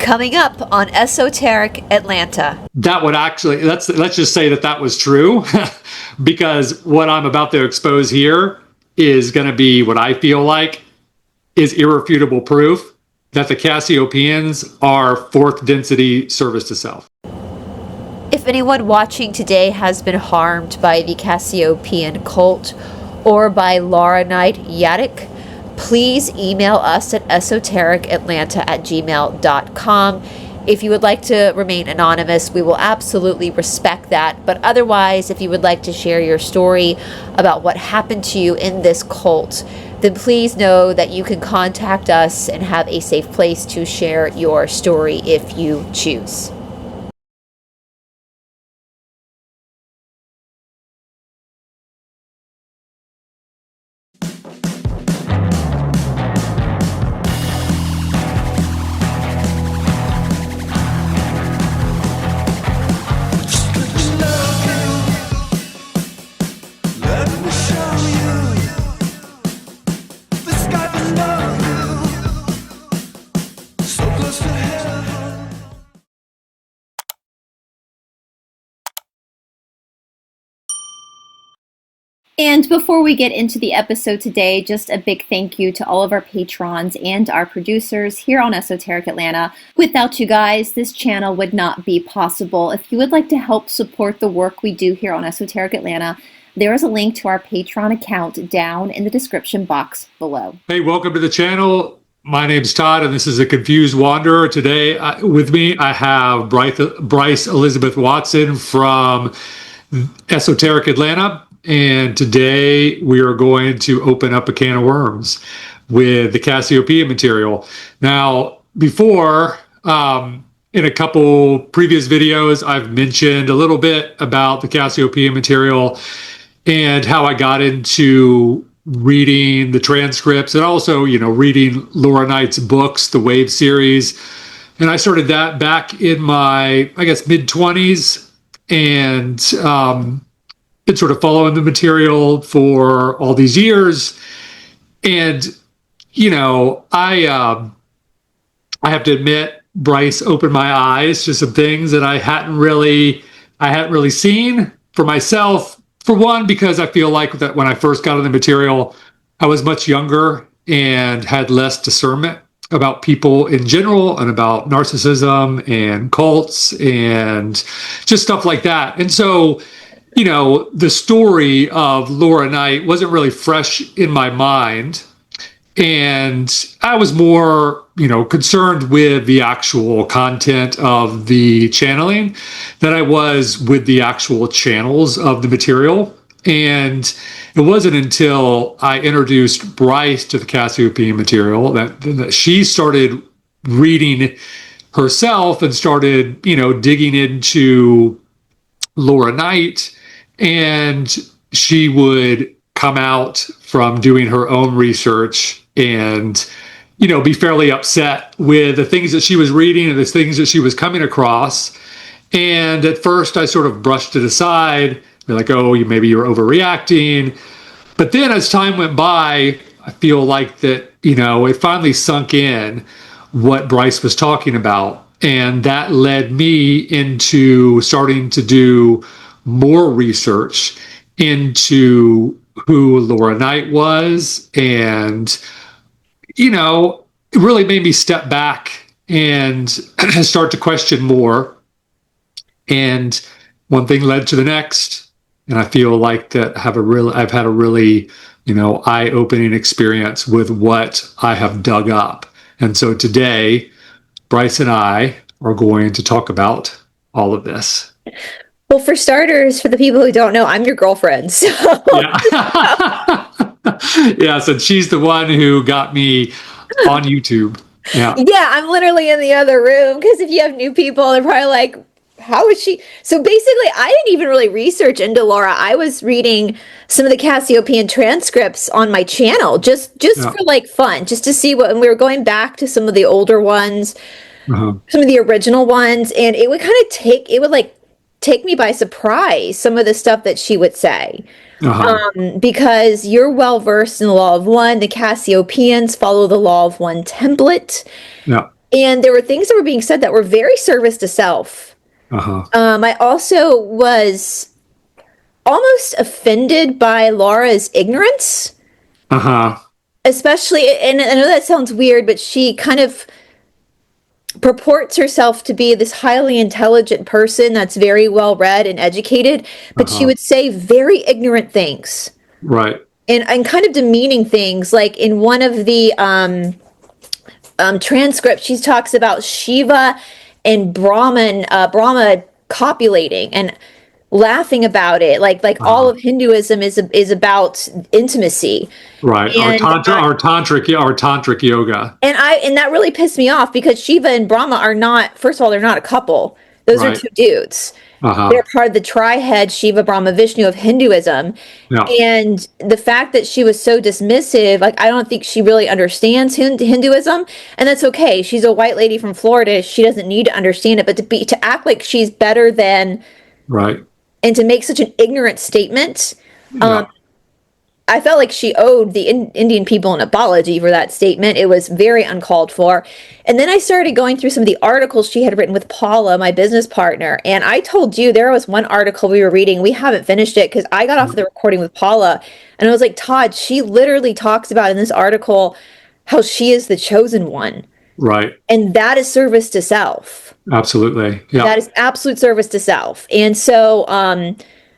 coming up on Esoteric Atlanta. That would actually, let's just say that was true, because what I'm about to expose here is going to be what I feel like is irrefutable proof that the Cassiopaeans are fourth density service to self. If anyone watching today has been harmed by the Cassiopaean cult or by Laura Knight Jadczyk, please email us at esotericatlanta@gmail.com. If you would like to remain anonymous, we will absolutely respect that. But otherwise, if you would like to share your story about what happened to you in this cult, then please know that you can contact us and have a safe place to share your story if you choose. And before we get into the episode today, just a big thank you to all of our patrons and our producers here on Esoteric Atlanta. Without you guys, this channel would not be possible. If you would like to help support the work we do here on Esoteric Atlanta, there is a link to our Patreon account down in the description box below. Hey, welcome to the channel. My name's Todd, and this is A Confused Wanderer. Today with me, I have Bryce Elizabeth Watson from Esoteric Atlanta. And today we are going to open up a can of worms with the Cassiopaean material. Now, before, in a couple previous videos, I've mentioned a little bit about the Cassiopaean material and how I got into reading the transcripts and also, reading Laura Knight's books, the Wave series. And I started that back in my, mid-20s. And been sort of following the material for all these years. And, I have to admit, Bryce opened my eyes to some things that I hadn't really seen for myself. For one, because I feel like that when I first got on the material, I was much younger and had less discernment about people in general and about narcissism and cults and just stuff like that. And so, the story of Laura Knight wasn't really fresh in my mind. And I was more, concerned with the actual content of the channeling than I was with the actual channels of the material. And it wasn't until I introduced Bryce to the Cassiopaean material that she started reading herself and started, digging into Laura Knight. And she would come out from doing her own research and, be fairly upset with the things that she was reading and the things that she was coming across. And at first I sort of brushed it aside, be like, oh, maybe you're overreacting. But then as time went by, I feel like that, it finally sunk in what Bryce was talking about. And that led me into starting to do more research into who Laura Knight was. And, it really made me step back and start to question more. And one thing led to the next. And I feel like that I've had a really, eye-opening experience with what I have dug up. And so today, Bryce and I are going to talk about all of this. Well, for starters, for the people who don't know, I'm your girlfriend. So. Yeah. Yeah, so she's the one who got me on YouTube. Yeah. Yeah, I'm literally in the other room because if you have new people, they're probably like, how is she? So basically, I didn't even really research into Laura. I was reading some of the Cassiopaean transcripts on my channel just for like fun, just to see what, and we were going back to some of the older ones, some of the original ones, and it would kind of take me by surprise, some of the stuff that she would say. Because you're well versed in the law of one. The Cassiopaeans follow the law of one template. Yeah. And there were things that were being said that were very service to self. I also was almost offended by Laura's ignorance. Especially, and I know that sounds weird, but she kind of purports herself to be this highly intelligent person that's very well read and educated, but she would say very ignorant things. Right. And kind of demeaning things. Like in one of the transcripts, she talks about Shiva and Brahma copulating and laughing about it. Like all of Hinduism is about intimacy. Right. And Our tantric yoga. And that really pissed me off because Shiva and Brahma are not, first of all, they're not a couple. Those are two dudes. They're part of the trihead Shiva, Brahma, Vishnu of Hinduism. Yeah. And the fact that she was so dismissive, like, I don't think she really understands Hinduism, and that's okay. She's a white lady from Florida. She doesn't need to understand it, but to act like she's better than, right, and to make such an ignorant statement, yeah. I felt like she owed the Indian people an apology for that statement. It was very uncalled for. And then I started going through some of the articles she had written with Paula, my business partner. And I told you there was one article we were reading. We haven't finished it because I got off the recording with Paula. And I was like, Todd, she literally talks about in this article how she is the chosen one. Right. And that is service to self. Absolutely. Yeah. That is absolute service to self. And so,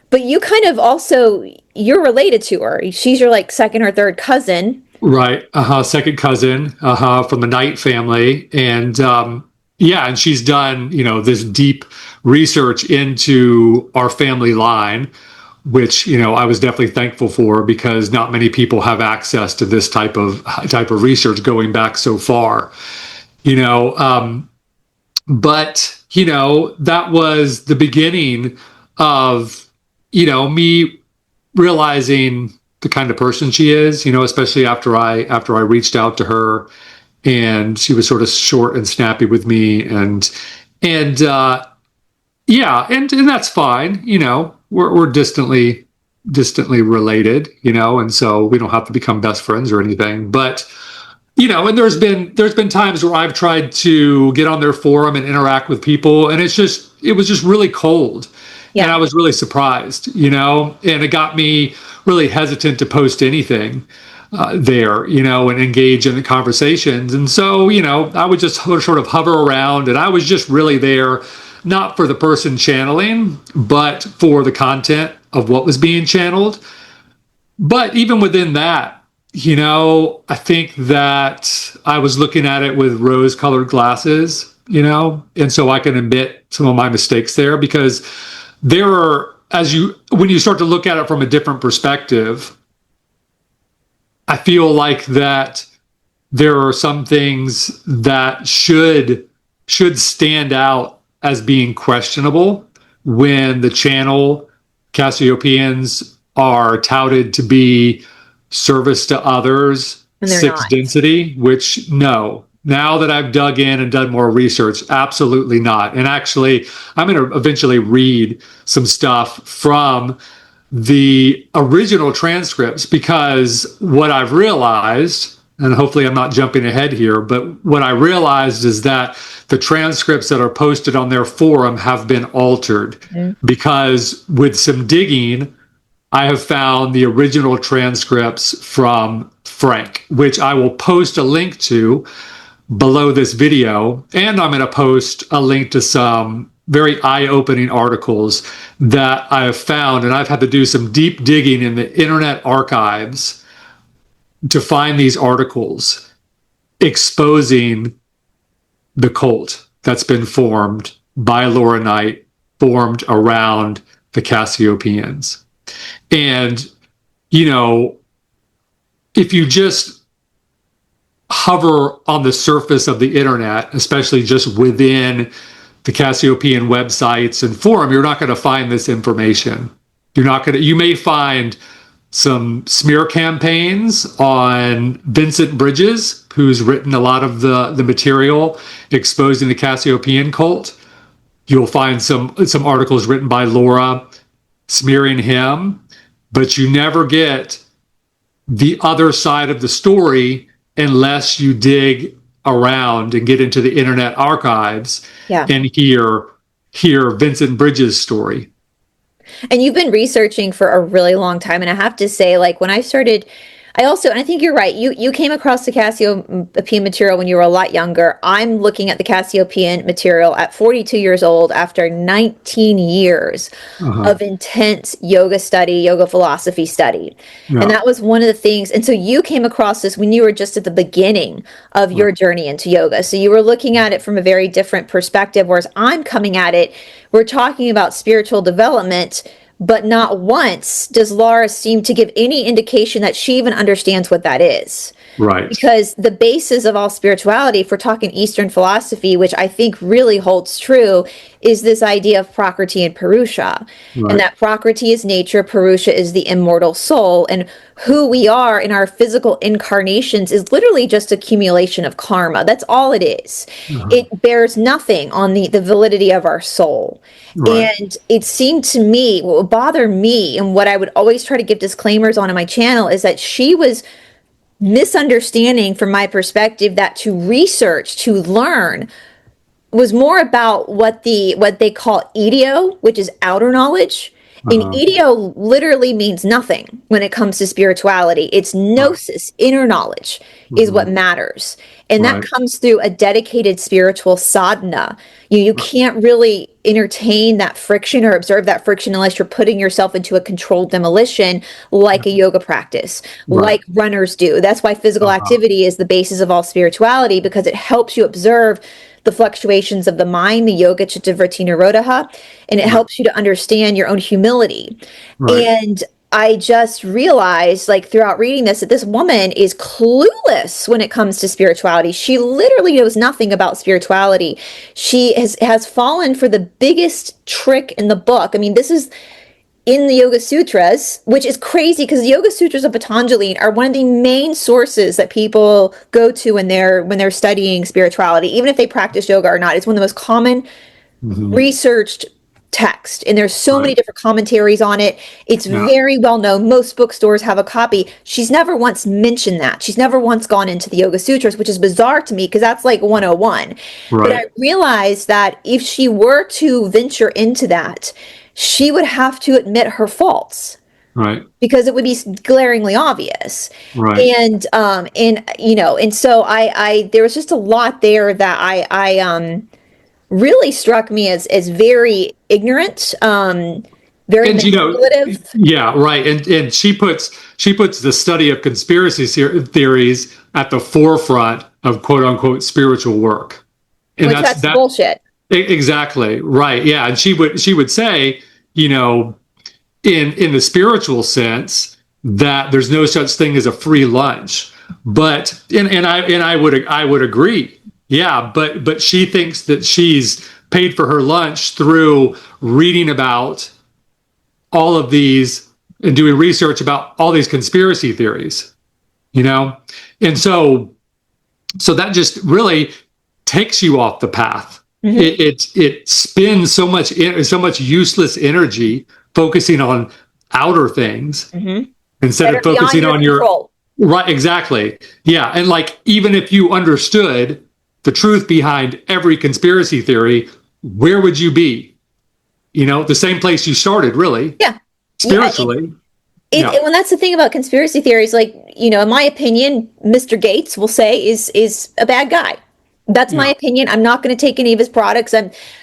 but you kind of also, you're related to her. She's your like second or third cousin. Right. Second cousin from the Knight family. And and she's done, this deep research into our family line, which, I was definitely thankful for because not many people have access to this type of research going back so far. But, that was the beginning of, me realizing the kind of person she is, especially after I reached out to her and she was sort of short and snappy with me and that's fine. We're distantly related, and so we don't have to become best friends or anything, but and there's been times where I've tried to get on their forum and interact with people, and it was just really cold. Yeah. And I was really surprised, and it got me really hesitant to post anything there, and engage in the conversations. And so, I would just sort of hover around, and I was just really there, not for the person channeling, but for the content of what was being channeled. But even within that, I think that I was looking at it with rose-colored glasses, and so I can admit some of my mistakes there because there are, when you start to look at it from a different perspective, I feel like that there are some things that should stand out as being questionable when the channel Cassiopaeans are touted to be service to others, sixth density, which no. Now that I've dug in and done more research, absolutely not. And actually, I'm going to eventually read some stuff from the original transcripts because what I've realized, and hopefully I'm not jumping ahead here, but what I realized is that the transcripts that are posted on their forum have been altered because with some digging, I have found the original transcripts from Frank, which I will post a link to below this video. And I'm going to post a link to some very eye-opening articles that I have found. And I've had to do some deep digging in the internet archives to find these articles exposing the cult that's been formed by Laura Knight, formed around the Cassiopaeans. And, if you just hover on the surface of the internet, especially just within the Cassiopaean websites and forum, you're not going to find this information. You may find some smear campaigns on Vincent Bridges, who's written a lot of the material exposing the Cassiopaean cult. You'll find some articles written by Laura smearing him, but you never get the other side of the story unless you dig around and get into the internet archives and hear Vincent Bridges' story. And you've been researching for a really long time. And I have to say, like, when I started, and I think you're right, you came across the Cassiopaean material when you were a lot younger. I'm looking at the Cassiopaean material at 42 years old after 19 years of intense yoga study, yoga philosophy study. Yeah. And that was one of the things. And so you came across this when you were just at the beginning of your journey into yoga. So you were looking at it from a very different perspective, whereas I'm coming at it, we're talking about spiritual development, but not once does Laura seem to give any indication that she even understands what that is. Right. Because the basis of all spirituality, if we're talking Eastern philosophy, which I think really holds true, is this idea of Prakriti and Purusha. Right. And that Prakriti is nature, Purusha is the immortal soul. And who we are in our physical incarnations is literally just accumulation of karma. That's all it is. It bears nothing on the validity of our soul. Right. And it seemed to me, what would bother me, and what I would always try to give disclaimers on in my channel, is that she was misunderstanding from my perspective that to research, to learn, was more about what they call idio, which is outer knowledge. And idio literally means nothing when it comes to spirituality. It's gnosis, inner knowledge, is what matters. And that comes through a dedicated spiritual sadhana. You can't really entertain that friction or observe that friction unless you're putting yourself into a controlled demolition like a yoga practice, like runners do. That's why physical activity is the basis of all spirituality, because it helps you observe the fluctuations of the mind, the yoga chitta vritti nirodha, and it helps you to understand your own humility. And I just realized, like, throughout reading this, that this woman is clueless when it comes to spirituality. She literally knows nothing about spirituality. She has fallen for the biggest trick in the book. I mean, this is in the Yoga Sutras, which is crazy because the Yoga Sutras of Patanjali are one of the main sources that people go to when they're studying spirituality, even if they practice yoga or not. It's one of the most common researched text, and there's so many different commentaries on it. It's very well known. Most bookstores have a copy. She's never once mentioned that. She's never once gone into the Yoga Sutras, which is bizarre to me because that's like 101. But I realized that if she were to venture into that, she would have to admit her faults. Because it would be glaringly obvious. And so I there was just a lot there that I really struck me as very ignorant, very manipulative. And she puts the study of conspiracy theories at the forefront of quote unquote spiritual work. And that's bullshit. Exactly. Right. Yeah. And she would say, in the spiritual sense, that there's no such thing as a free lunch. But I would agree. Yeah, but she thinks that she's paid for her lunch through reading about all of these and doing research about all these conspiracy theories, and so that just really takes you off the path. It spins so much useless energy focusing on outer things instead of focusing on your control. Right. Exactly. Yeah, and like even if you understood the truth behind every conspiracy theory, where would you be? The same place you started, really. Yeah. Spiritually. Well, that's the thing about conspiracy theories. Like, in my opinion, Mr. Gates will say is a bad guy. That's my opinion. I'm not going to take any of his products.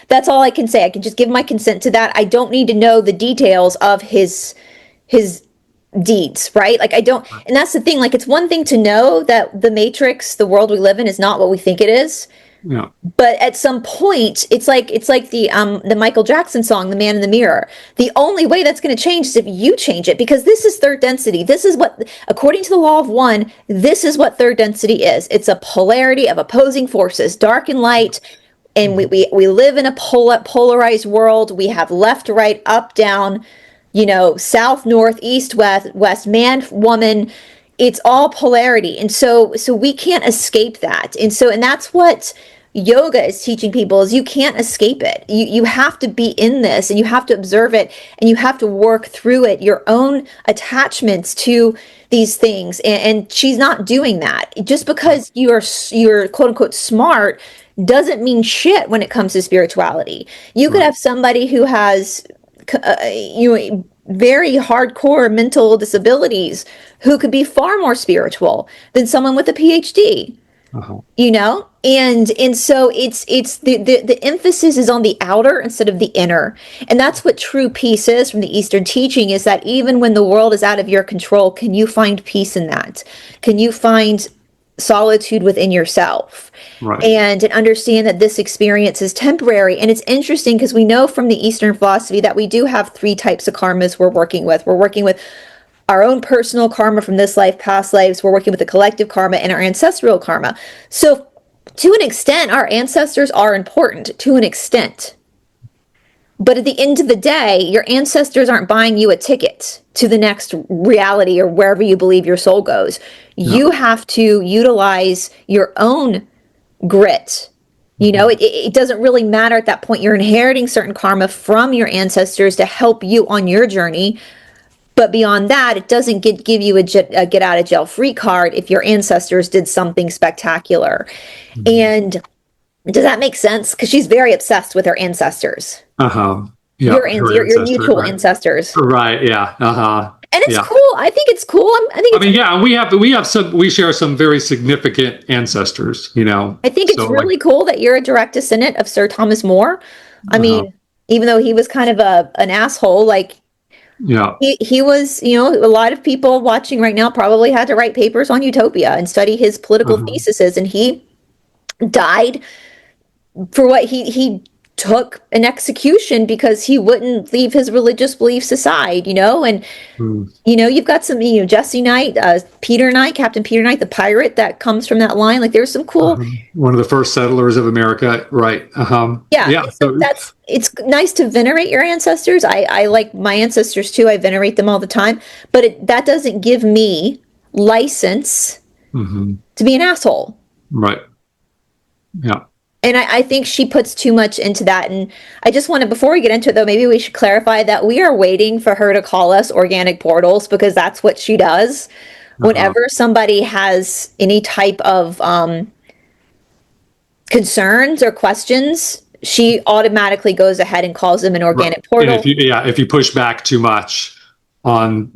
That's all I can say. I can just give my consent to that. I don't need to know the details of his deeds, right? Like I don't, and that's the thing. Like it's one thing to know that the Matrix, the world we live in, is not what we think it is. Yeah. But at some point, it's like the Michael Jackson song, "The Man in the Mirror." The only way that's going to change is if you change it, because this is third density. This is what, according to the law of one, this is what third density is. It's a polarity of opposing forces, dark and light. And we live in a polarized world. We have left, right, up, down, south, north, east, west, man, woman. It's all polarity. And so we can't escape that. And that's what yoga is teaching people, is you can't escape it. You have to be in this, and you have to observe it, and you have to work through it, your own attachments to these things, and she's not doing that. Just because you're quote unquote smart doesn't mean shit when it comes to spirituality. You could have somebody who has very hardcore mental disabilities who could be far more spiritual than someone with a PhD. And so it's the emphasis is on the outer instead of the inner. And that's what true peace is from the Eastern teaching, is that even when the world is out of your control, can you find peace in that? Can you find solitude within yourself? And understand that this experience is temporary. And it's interesting because we know from the Eastern philosophy that we do have 3 types of karmas we're working with. We're working with our own personal karma from this life, past lives. We're working with the collective karma and our ancestral karma. So to an extent, our ancestors are important, to an extent. But at the end of the day, your ancestors aren't buying you a ticket to the next reality or wherever you believe your soul goes. You have to utilize your own grit. It doesn't really matter at that point. You're inheriting certain karma from your ancestors to help you on your journey. But beyond that, it doesn't give you a get out of jail free card if your ancestors did something spectacular. And does that make sense? Because she's very obsessed with her ancestors. Yeah, your mutual ancestors. Right. Yeah. And it's cool. I think it's cool. We share some very significant ancestors, I think it's really cool that you're a direct descendant of Sir Thomas More. I mean, even though he was kind of an asshole, he was, a lot of people watching right now probably had to write papers on Utopia and study his political theses, and he died for what he took an execution because he wouldn't leave his religious beliefs aside, and you've got some, Jesse Knight, Peter Knight, Captain Peter Knight, the pirate that comes from that line. There's some cool one of the first settlers of America, right? So it's nice to venerate your ancestors. I like my ancestors too. I venerate them all the time, but that doesn't give me license to be an asshole, right? And I think she puts too much into that. And I just wanted, before we get into it, though, maybe we should clarify that we are waiting for her to call us organic portals, because that's what she does. Whenever somebody has any type of concerns or questions, she automatically goes ahead and calls them an organic portal. And if you push back too much on,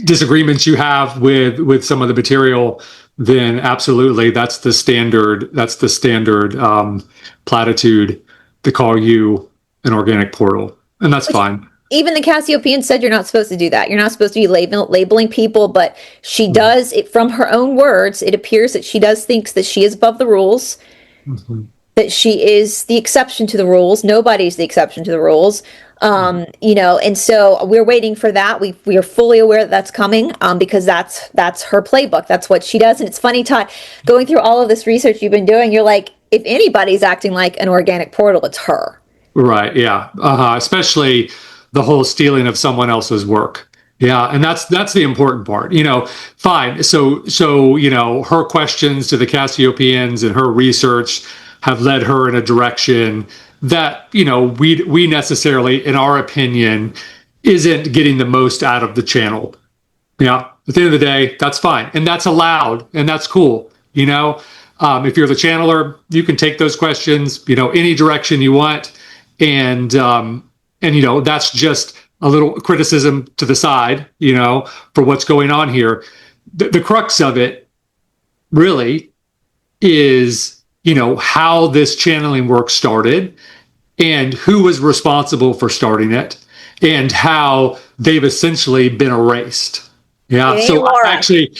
disagreements you have with some of the material, then absolutely that's the standard platitude to call you an organic portal, and that's fine. Even the Cassiopaean said you're not supposed to do that. You're not supposed to be labeling people, but she does it from her own words. It appears that she thinks that she is above the rules, that she is the exception to the rules. Nobody's the exception to the rules. And so we're waiting for that. We are fully aware that that's coming, because that's her playbook. That's what she does. And it's funny, Todd, going through all of this research you've been doing, you're like, if anybody's acting like an organic portal, it's her. Right. Yeah. Especially the whole stealing of someone else's work. Yeah. And that's the important part, fine. So, her questions to the Cassiopaeans and her research have led her in a direction that, we necessarily, in our opinion, isn't getting the most out of the channel. At the end of the day, that's fine. And that's allowed. And that's cool. If you're the channeler, you can take those questions, any direction you want. And that's just a little criticism to the side, for what's going on here. The crux of it really is, how this channeling work started, and who was responsible for starting it, and how they've essentially been erased. Yeah. Hey, so Laura. actually,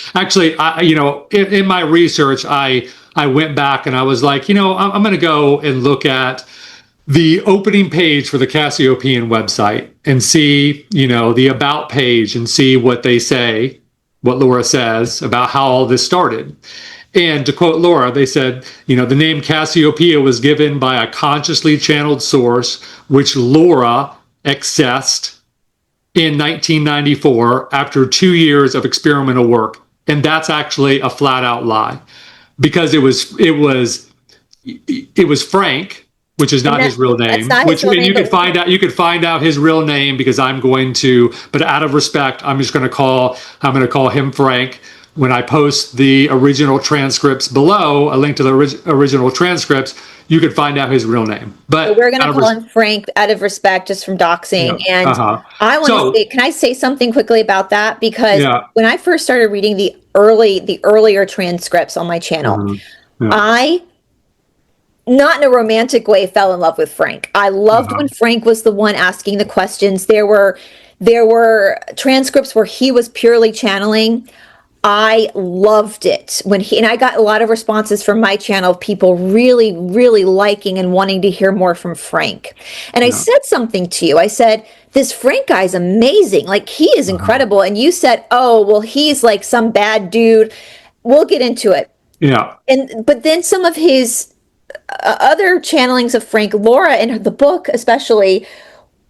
in my research, I went back and I was like, I'm going to go and look at the opening page for the Cassiopaean website and see, the about page, and see what they say, what Laura says about how all this started. And to quote Laura, they said, the name Cassiopeia was given by a consciously channeled source, which Laura accessed in 1994 after 2 years of experimental work. And that's actually a flat out lie, because it was Frank which is not his real name. That's not his real name, You but could find out his real name because I'm going to. But out of respect, I'm going to call him Frank. When I post the original transcripts below, a link to the original transcripts, you could find out his real name. But so we're going to call him Frank out of respect, just from doxing. Yeah. And I want to say, can I say something quickly about that? Because when I first started reading the earlier transcripts on my channel, I, not in a romantic way, fell in love with Frank. I loved when Frank was the one asking the questions. There were transcripts where he was purely channeling. I loved it and I got a lot of responses from my channel of people really, really liking and wanting to hear more from Frank. And I said something to you. I said, this Frank guy's amazing. Like, he is incredible. And you said, oh, well, he's like some bad dude. We'll get into it. Yeah. But then some of his other channelings of Frank, Laura in the book especially,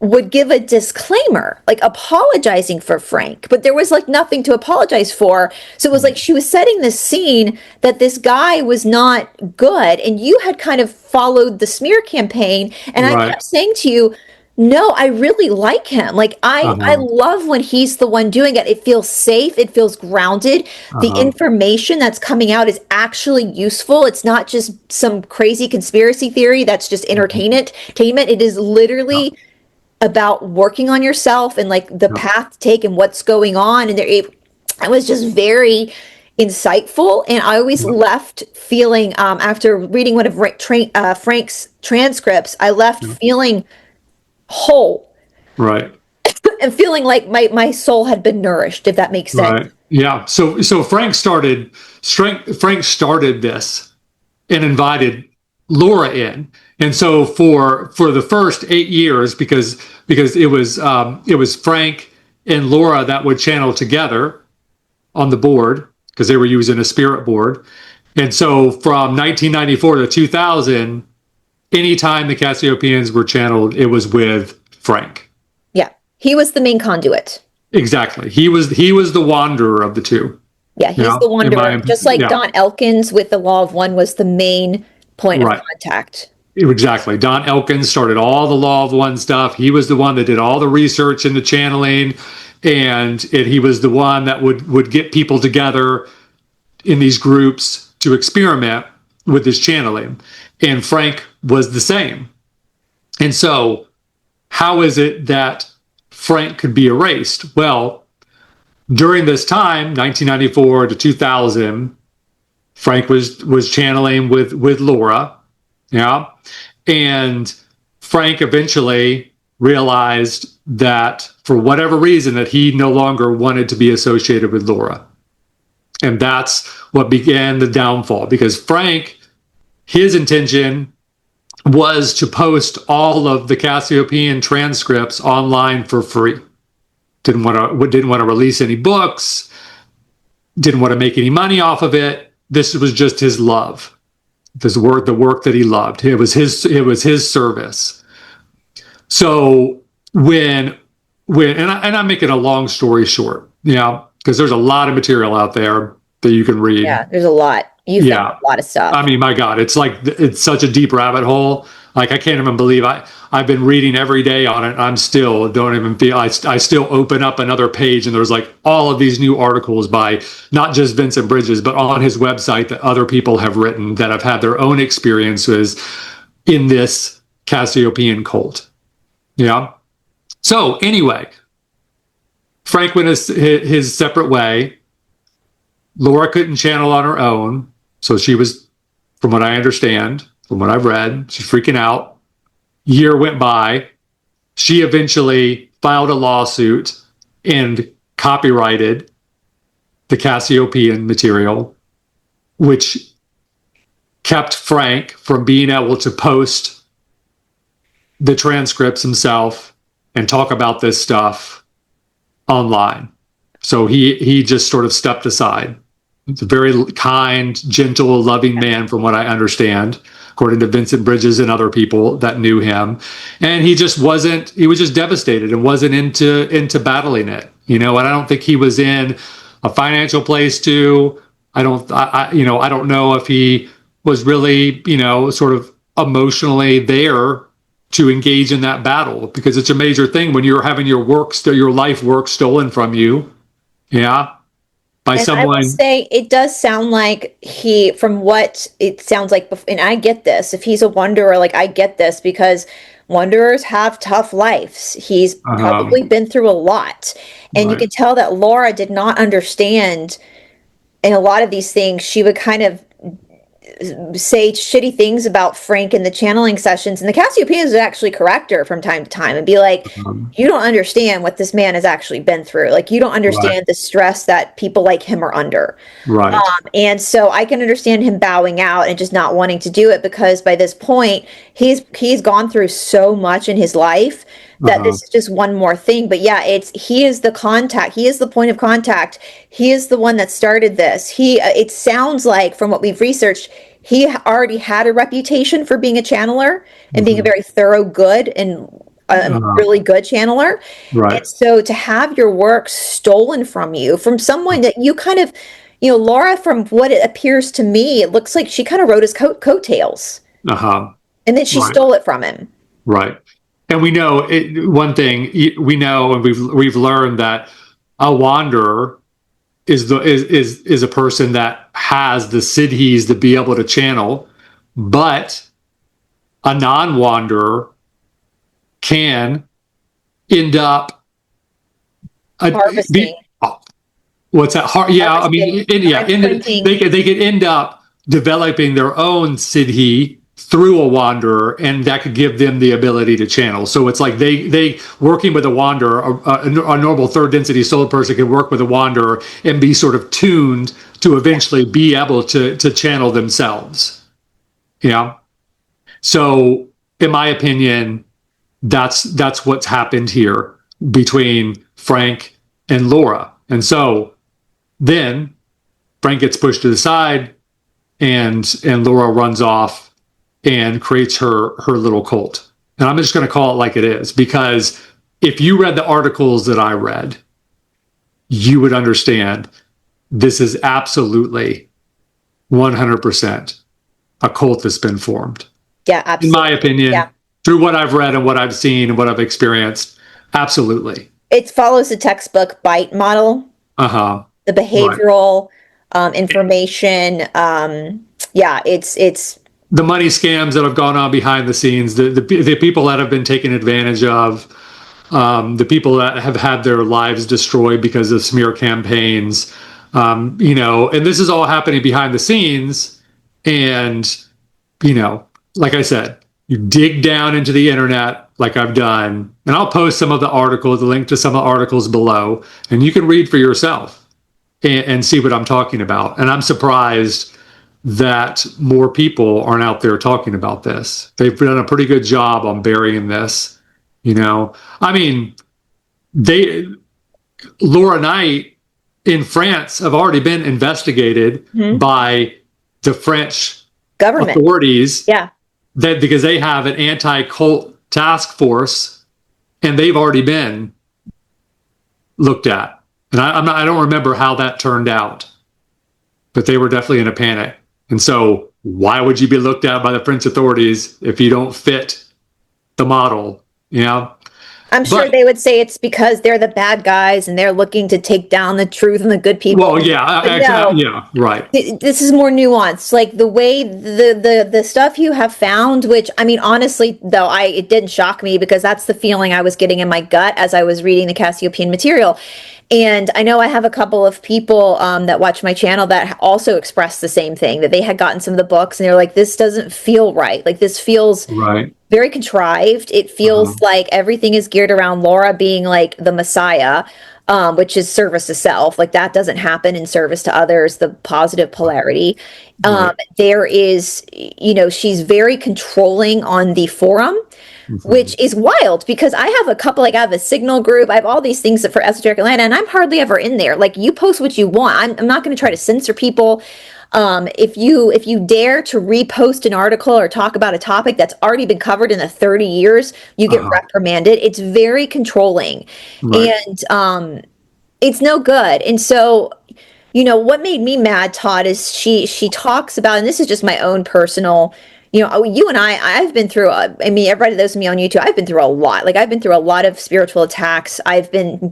would give a disclaimer, like apologizing for Frank, but there was like nothing to apologize for. So it was like she was setting this scene that this guy was not good, and you had kind of followed the smear campaign. And I kept saying to you, no, I really like him. Like, I love when he's the one doing it. It feels safe. It feels grounded. The information that's coming out is actually useful. It's not just some crazy conspiracy theory that's just entertainment. It is literally about working on yourself and like the path to take and what's going on. And it was just very insightful. And I always left feeling, after reading one of Frank's transcripts, I left feeling whole. Right. And feeling like my soul had been nourished, if that makes sense. Right. Yeah. So Frank started this and invited Laura in. And so for the first 8 years, because it was Frank and Laura that would channel together on the board, because they were using a spirit board. And so from 1994 to 2000, anytime the Cassiopaeans were channeled, it was with Frank. Yeah. He was the main conduit. Exactly. He was the wanderer of the two. Yeah, he's the wanderer. Just like Don Elkins with the Law of One was the main point of contact. Exactly. Don Elkins started all the Law of One stuff. He was the one that did all the research into channeling, and he was the one that would get people together in these groups to experiment with this channeling. And Frank was the same. And so how is it that Frank could be erased? Well, during this time, 1994 to 2000, Frank was channeling with Laura. Yeah. And Frank eventually realized that for whatever reason that he no longer wanted to be associated with Laura. And that's what began the downfall, because Frank, his intention was to post all of the Cassiopaean transcripts online for free. Didn't want to release any books, didn't want to make any money off of it. This was just his love. The work that he loved. It was his service. So when I'm making a long story short, because there's a lot of material out there that you can read. Yeah, there's a lot. You found a lot of stuff. I mean, my God, it's such a deep rabbit hole. Like, I can't even believe I've been reading every day on it. I'm still don't even feel I still open up another page and there's like all of these new articles by not just Vincent Bridges, but on his website that other people have written that have had their own experiences in this Cassiopaean cult. Yeah. So anyway, Frank went his separate way. Laura couldn't channel on her own. So she was, from what I understand, from what I've read, she's freaking out. Year went by. She eventually filed a lawsuit and copyrighted the Cassiopaean material, which kept Frank from being able to post the transcripts himself and talk about this stuff online. So he just sort of stepped aside. He's a very kind, gentle, loving man, from what I understand, according to Vincent Bridges and other people that knew him. And he was just devastated and wasn't into battling it. And I don't think he was in a financial place to. I don't know if he was really, sort of emotionally there to engage in that battle, because it's a major thing when you're having your life work stolen from you. Yeah. By And someone. I will say, it does sound like from what it sounds like, and I get this, if he's a wanderer, like I get this, because wanderers have tough lives. He's probably been through a lot. And you Right. can tell that Laura did not understand in a lot of these things. She would kind of say shitty things about Frank in the channeling sessions, and the Cassiopaeans would actually correct her from time to time and be like, you don't understand what this man has actually been through. Like, you don't understand Right. the stress that people like him are under. Right. And so I can understand him bowing out and just not wanting to do it, because by this point he's gone through so much in his life that this is just one more thing. But yeah, he is the contact. He is the point of contact. He is the one that started this. It sounds like, from what we've researched, he already had a reputation for being a channeler and being a very thorough, good, and really good channeler. Right. And so to have your work stolen from you, from someone that you kind of, Laura, from what it appears to me, it looks like she kind of rode his coattails. And then she stole it from him. Right. And we know one thing we know, and we've learned that a wanderer is a person that has the siddhis to be able to channel, but a non-wanderer can end up harvesting. What's that? Yeah, I mean, they could end up developing their own siddhi through a wanderer, and that could give them the ability to channel. So it's like they working with a wanderer, a normal third density soul person can work with a wanderer and be sort of tuned to eventually be able to channel themselves. Yeah. So in my opinion, that's what's happened here between Frank and Laura. And so then Frank gets pushed to the side, and Laura runs off and creates her little cult. And I'm just going to call it like it is, because if you read the articles that I read, you would understand this is absolutely 100% a cult that's been formed. Yeah, absolutely. In my opinion, through what I've read and what I've seen and what I've experienced, absolutely. It follows the textbook BITE model. The behavioral information. It's the money scams that have gone on behind the scenes, the people that have been taken advantage of, the people that have had their lives destroyed because of smear campaigns, and this is all happening behind the scenes. And, like I said, you dig down into the internet like I've done, and I'll post some of the articles, the link to some of the articles below, and you can read for yourself and see what I'm talking about. And I'm surprised that more people aren't out there talking about this. They've done a pretty good job on burying this. I mean, Laura Knight in France have already been investigated by the French government authorities. Yeah. Because they have an anti-cult task force, and they've already been looked at. And I don't remember how that turned out, but they were definitely in a panic. And so why would you be looked at by the French authorities if you don't fit the model? I'm sure they would say it's because they're the bad guys and they're looking to take down the truth and the good people. Well, yeah, right. This is more nuanced. Like the way the stuff you have found, which, I mean, honestly, though, it didn't shock me, because that's the feeling I was getting in my gut as I was reading the Cassiopaean material. And I know I have a couple of people that watch my channel that also expressed the same thing, that they had gotten some of the books and they're like, this doesn't feel right. Like, this feels very contrived. It feels like everything is geared around Laura being like the Messiah, which is service to self. Like, that doesn't happen in service to others, the positive polarity. There is, she's very controlling on the forum, which is wild, because I have a couple, like I have a Signal group, I have all these things for Esoteric Atlanta, and I'm hardly ever in there. Like, you post what you want. I'm not going to try to censor people. If you dare to repost an article or talk about a topic that's already been covered in the 30 years, you get reprimanded. It's very controlling, and it's no good. And so, what made me mad, Todd, is she talks about, and this is just my own personal, you and I've been through, everybody that knows me on YouTube, I've been through a lot. Like, I've been through a lot of spiritual attacks.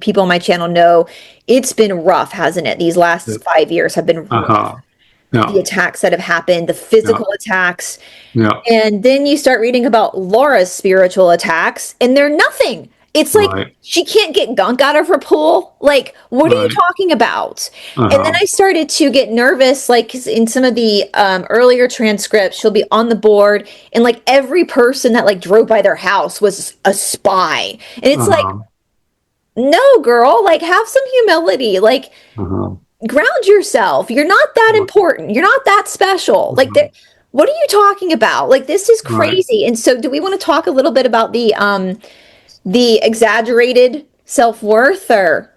People on my channel know it's been rough, hasn't it? These last 5 years have been rough. Yeah. The attacks that have happened, the physical attacks. Yeah. And then you start reading about Laura's spiritual attacks, and they're nothing. It's like she can't get gunk out of her pool. Like, what are you talking about? And then I started to get nervous, like, 'cause in some of the earlier transcripts, she'll be on the board, and like every person that like drove by their house was a spy. And it's like, no, girl, like, have some humility. Like, ground yourself. You're not that important. You're not that special. Like, what are you talking about? Like, this is crazy. And so, do we want to talk a little bit about the exaggerated self-worth, or?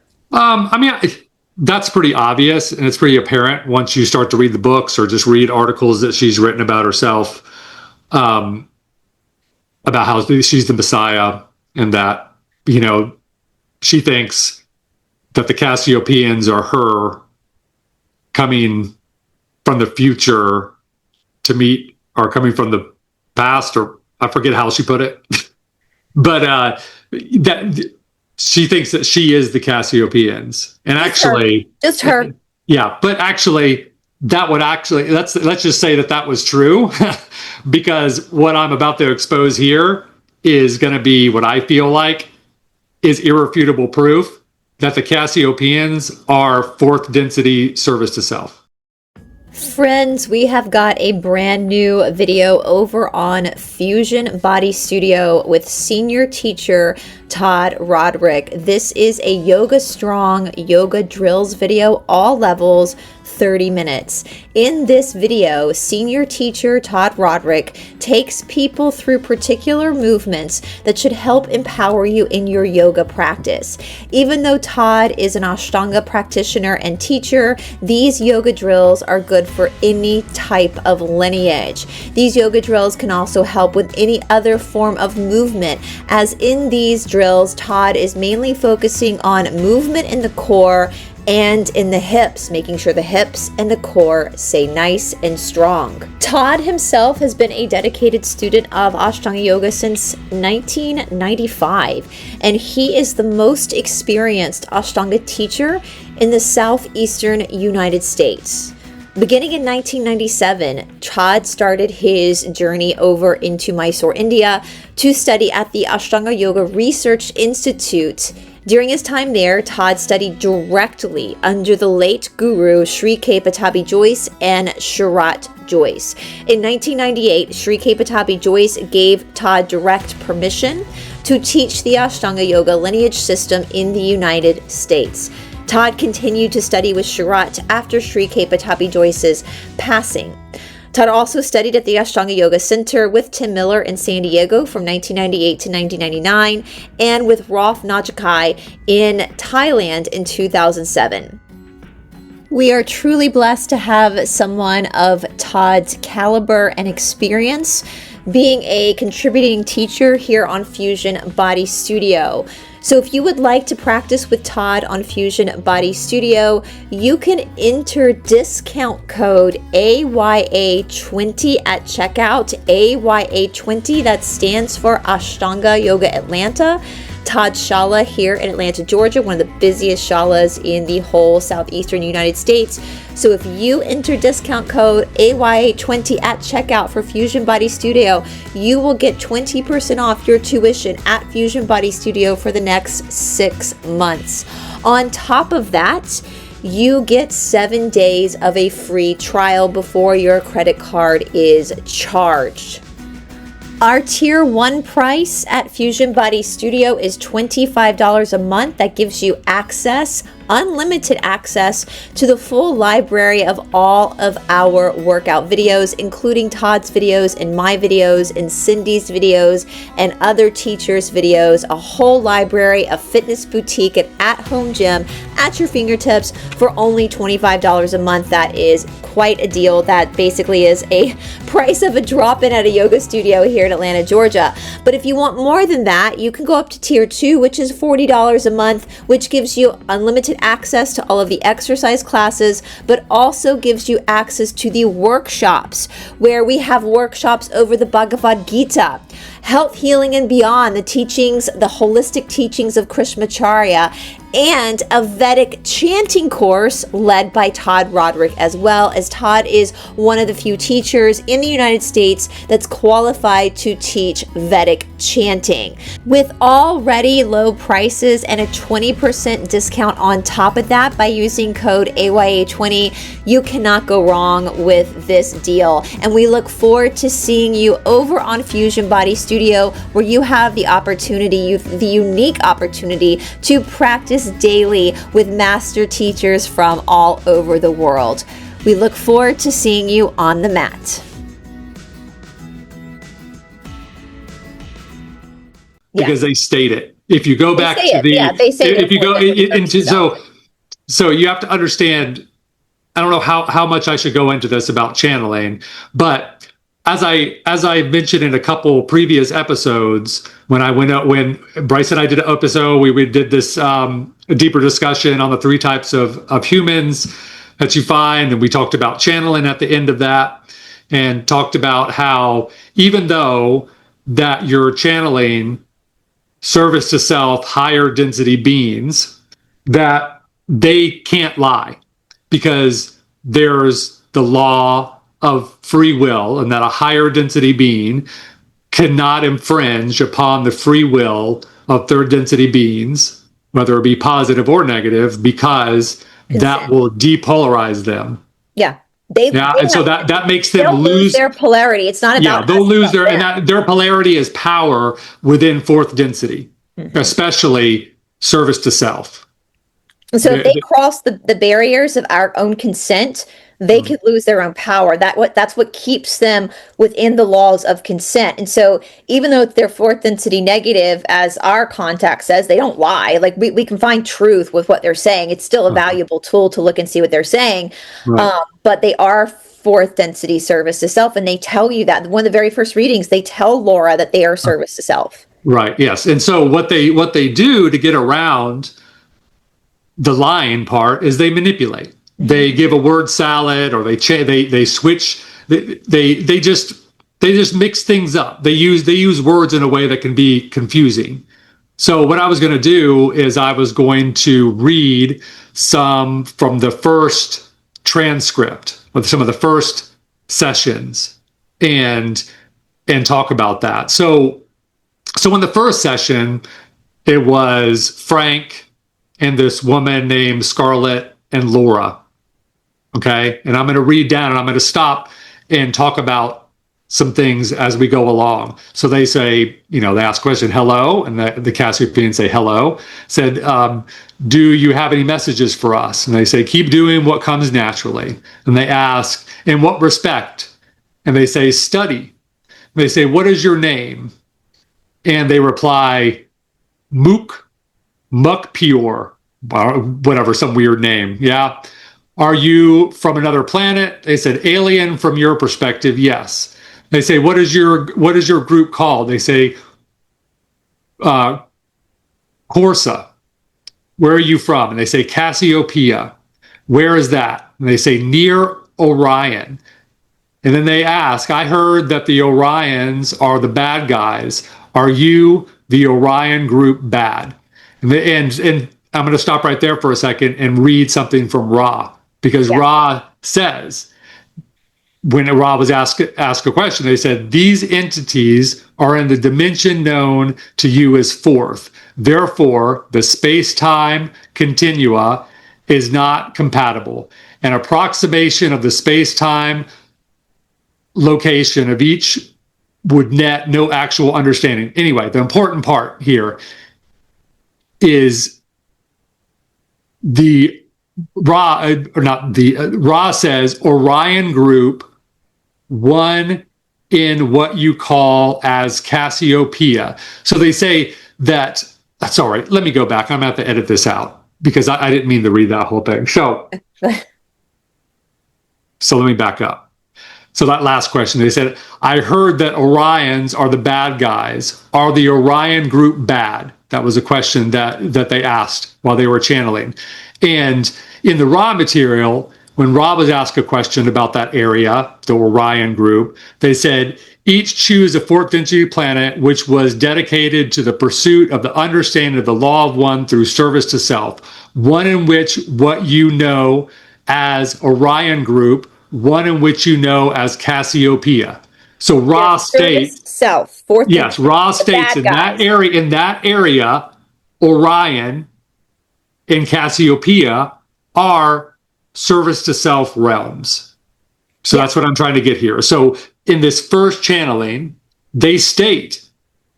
That's pretty obvious, and it's pretty apparent once you start to read the books or just read articles that she's written about herself, about how she's the Messiah, and that, she thinks that the Cassiopaeans are her coming from the future to meet, or coming from the past, or I forget how she put it. But that she thinks that she is the Cassiopaeans, and actually, just her. Yeah, but actually, let's just say that was true, because what I'm about to expose here is going to be what I feel like is irrefutable proof that the Cassiopaeans are fourth density service to self. Friends, we have got a brand new video over on Fusion Body Studio with senior teacher Todd Roderick. This is a Yoga Strong yoga drills video, all levels, 30 minutes. In this video, senior teacher Todd Roderick takes people through particular movements that should help empower you in your yoga practice. Even though Todd is an Ashtanga practitioner and teacher, these yoga drills are good for any type of lineage. These yoga drills can also help with any other form of movement, as in these drills, Todd is mainly focusing on movement in the core and in the hips, making sure the hips and the core stay nice and strong. Todd himself has been a dedicated student of Ashtanga Yoga since 1995, and he is the most experienced Ashtanga teacher in the southeastern United States. Beginning in 1997, Todd started his journey over into Mysore, India, to study at the Ashtanga Yoga Research Institute. During his time there, Todd studied directly under the late guru Sri K. Pattabhi Jois and Sharat Jois. In 1998, Sri K. Pattabhi Jois gave Todd direct permission to teach the Ashtanga Yoga lineage system in the United States. Todd continued to study with Sharat after Sri K. Pattabhi Jois's passing. Todd also studied at the Ashtanga Yoga Center with Tim Miller in San Diego from 1998 to 1999, and with Rolf Najakai in Thailand in 2007. We are truly blessed to have someone of Todd's caliber and experience being a contributing teacher here on Fusion Body Studio. So if you would like to practice with Todd on Fusion Body Studio, you can enter discount code AYA20 at checkout. AYA20, that stands for Ashtanga Yoga Atlanta. Todd's Shala here in Atlanta, Georgia, one of the busiest shalas in the whole southeastern United States. So if you enter discount code AYA20 at checkout for Fusion Body Studio, you will get 20% off your tuition at Fusion Body Studio for the next 6 months. On top of that, you get 7 days of a free trial before your credit card is charged. Our Tier 1 price at Fusion Body Studio is $25 a month. That gives you access, unlimited access, to the full library of all of our workout videos, including Todd's videos and my videos and Cindy's videos and other teachers' videos, a whole library, a fitness boutique, an at-home gym at your fingertips for only $25 a month. That is quite a deal. That basically is a price of a drop-in at a yoga studio here in Atlanta, Georgia. But if you want more than that, you can go up to Tier 2, which is $40 a month, which gives you unlimited you access to all of the exercise classes, but also gives you access to the workshops, where we have workshops over the Bhagavad Gita, health, healing, and beyond, the teachings, the holistic teachings of Krishnamacharya, and a Vedic chanting course led by Todd Roderick, as well as Todd is one of the few teachers in the United States that's qualified to teach Vedic chanting. With already low prices and a 20% discount on top of that by using code AYA20, you cannot go wrong with this deal. And we look forward to seeing you over on Fusion Body Studio, where you have the opportunity, the unique opportunity to practice daily with master teachers from all over the world. We look forward to seeing you on the mat. Because they state it. If you go back to they say if you go into so you have to understand. I don't know how much I should go into this about channeling, but as I mentioned in a couple previous episodes, when Bryce and I did an episode, we did this deeper discussion on the 3 types of humans that you find, and we talked about channeling at the end of that, and talked about how even though that you're channeling service to self, higher density beings, that they can't lie, because there's the law of free will, and that a higher density being cannot infringe upon the free will of third density beings, whether it be positive or negative, because that will depolarize them. Yeah. And so that makes them lose their polarity. It's not about they'll lose their polarity is power within fourth density, especially service to self. And so if they cross the barriers of our own consent, they could lose their own power. That's what keeps them within the laws of consent. And so even though they're fourth density negative, as our contact says, they don't lie. Like we can find truth with what they're saying. It's still a valuable tool to look and see what they're saying. Right. But they are fourth density service to self, and they tell you that. One of the very first readings, they tell Laura that they are service to self. Right. Yes. And so what they do to get around the lying part is they manipulate. They give a word salad, or they switch. They just mix things up. They use words in a way that can be confusing. So what I was going to do is I was going to read some from the first transcript with some of the first sessions and talk about that. So in the first session, it was Frank and this woman named Scarlett and Laura. Okay. And I'm going to read down, and I'm going to stop and talk about some things as we go along. So they say, they ask a question, hello. And the Cassiopaean say, hello. Said, do you have any messages for us? And they say, keep doing what comes naturally. And they ask, in what respect? And they say, study. And they say, what is your name? And they reply, Mook Pure, whatever, some weird name. Yeah. Are you from another planet? They said, alien from your perspective, yes. They say, what is your group called? They say, Corsa. Where are you from? And they say, Cassiopaean. Where is that? And they say, near Orion. And then they ask, I heard that the Orions are the bad guys. Are you the Orion group bad? And I'm going to stop right there for a second and read something from Ra. Because Ra says, when Ra was asked a question, they said, these entities are in the dimension known to you as fourth. Therefore, the space-time continua is not compatible. An approximation of the space-time location of each would net no actual understanding. Anyway, the important part here is Ra says Orion group, one in what you call as Cassiopaean. So they say that, sorry, let me go back. I'm going to have to edit this out because I didn't mean to read that whole thing. So let me back up. So that last question, they said, I heard that Orions are the bad guys. Are the Orion group bad? That was a question that they asked while they were channeling. And in the raw material, when Ra was asked a question about that area, the Orion group, they said, each choose a fourth density planet which was dedicated to the pursuit of the understanding of the law of one through service to self. One in which what you know as Orion group, one in which you know as Cassiopaean. So Ra states, self, fourth yes, Ra states in that area, Orion and Cassiopaean are service to self realms. So that's what I'm trying to get here. So in this first channeling, they state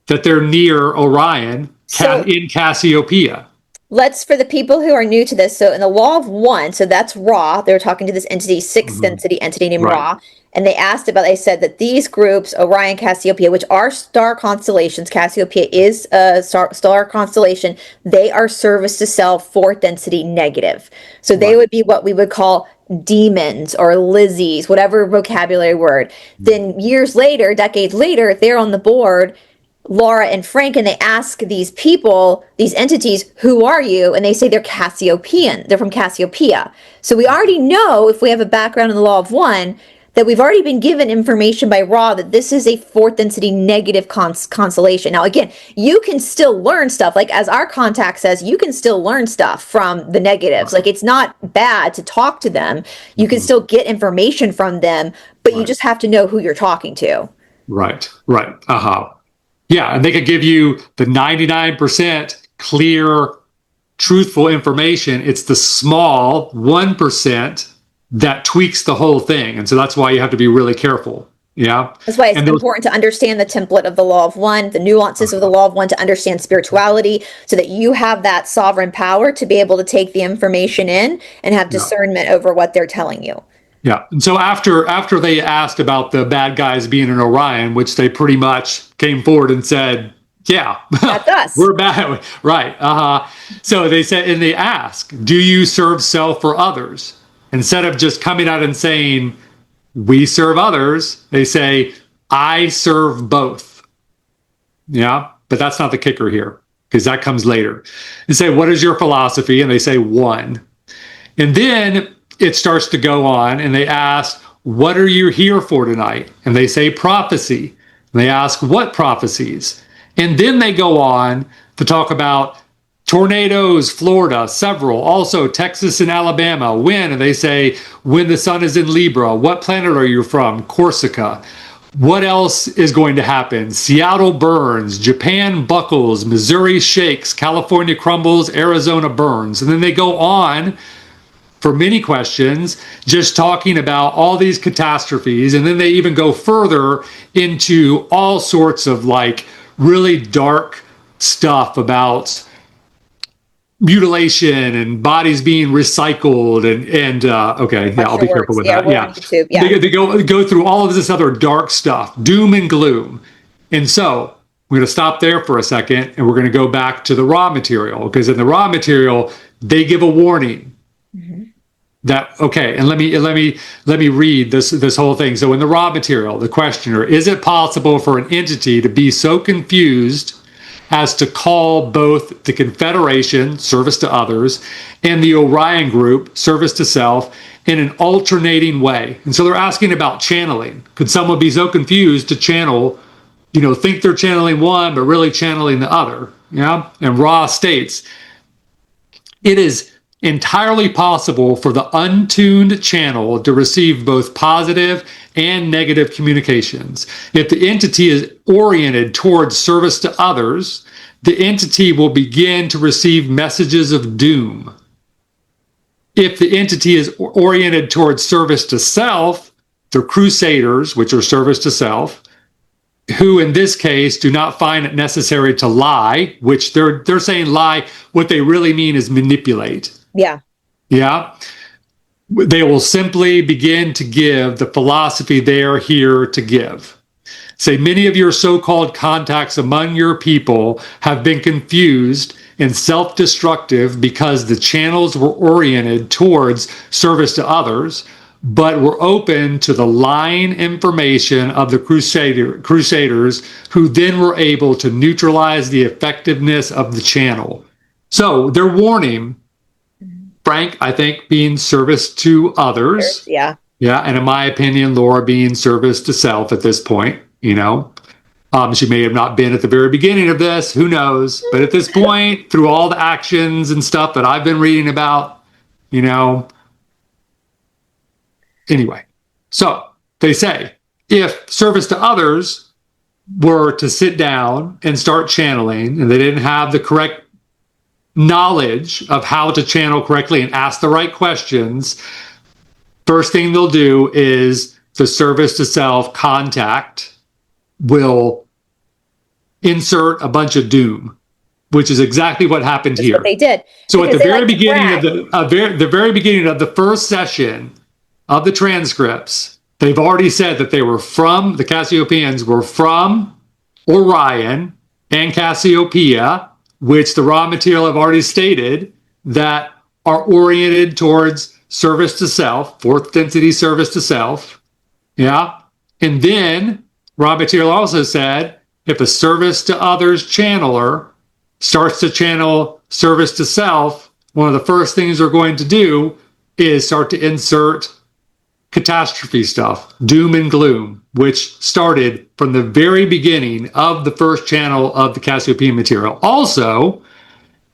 that they're near Orion in Cassiopaean. Let's, for the people who are new to this, so in the law of one, so that's Ra, they were talking to this entity, sixth density entity named Ra, and they said that these groups, Orion, Cassiopaean, which are star constellations, Cassiopaean is a star constellation, they are service to self, fourth density negative. So they would be what we would call demons or Lizzies, whatever vocabulary word. Then years later, decades later, they're on the board, Laura and Frank, and they ask these people, these entities, who are you? And they say they're Cassiopaean. They're from Cassiopaean. So we already know, if we have a background in the law of one, that we've already been given information by Ra that this is a fourth density negative constellation. Now, again, you can still learn stuff. Like, as our contact says, you can still learn stuff from the negatives. Like, it's not bad to talk to them. You can still get information from them, but you just have to know who you're talking to. Right. Yeah, and they could give you the 99% clear, truthful information. It's the small 1% that tweaks the whole thing. And so that's why you have to be really careful. Yeah. That's why it's important to understand the template of the law of one, the nuances of the law of one, to understand spirituality, so that you have that sovereign power to be able to take the information in and have discernment over what they're telling you. Yeah. And so after they asked about the bad guys being in Orion, which they pretty much came forward and said, yeah, that's us. We're bad. Right. So they said, and they ask, do you serve self or others? Instead of just coming out and saying, we serve others, they say, I serve both. Yeah. But that's not the kicker here, because that comes later. They say, what is your philosophy? And they say, one. And then it starts to go on, and they ask, what are you here for tonight? And they say prophecy. And they ask, what prophecies? And then they go on to talk about tornadoes, Florida, several, also Texas and Alabama. When? And they say, when the sun is in Libra. What planet are you from? Corsica. What else is going to happen? Seattle burns, Japan buckles, Missouri shakes, California crumbles, Arizona burns. And then they go on for many questions, just talking about all these catastrophes. And then they even go further into all sorts of like really dark stuff about mutilation and bodies being recycled and okay, yeah, I'll be careful with that. Yeah. They go through all of this other dark stuff, doom and gloom. And so we're going to stop there for a second, and we're going to go back to the raw material, because in the raw material, they give a warning. That, okay, and let me read this whole thing. So in the raw material, the questioner, is it possible for an entity to be so confused as to call both the Confederation, service to others, and the Orion group, service to self, in an alternating way? And so they're asking about channeling. Could someone be so confused to channel, think they're channeling one, but really channeling the other? Yeah. And Ra states, it is entirely possible for the untuned channel to receive both positive and negative communications. If the entity is oriented towards service to others, the entity will begin to receive messages of doom. If the entity is oriented towards service to self, the crusaders, which are service to self, who in this case do not find it necessary to lie, which they're saying lie, what they really mean is manipulate. Yeah. They will simply begin to give the philosophy they are here to give. Say, many of your so-called contacts among your people have been confused and self-destructive because the channels were oriented towards service to others, but were open to the lying information of the crusaders, who then were able to neutralize the effectiveness of the channel. So their warning, Frank, I think, being service to others. Yeah. Yeah, and in my opinion, Laura being service to self at this point, you know. She may have not been at the very beginning of this, who knows? But at this point, through all the actions and stuff that I've been reading about, you know. Anyway, so they say, if service to others were to sit down and start channeling, and they didn't have the correct knowledge of how to channel correctly and ask the right questions, first thing they'll do is the service to self contact will insert a bunch of doom, which is exactly what happened That's here. what they did. So at the very like beginning of the very beginning of the first session of the transcripts, they've already said that they were from, the Cassiopaeans were from Orion and Cassiopeia, which the raw material have already stated that are oriented towards service to self, fourth density service to self. Yeah. And then raw material also said, if a service to others channeler starts to channel service to self, one of the first things they're going to do is start to insert catastrophe stuff, doom and gloom, which started from the very beginning of the first channel of the Cassiopaean material. Also,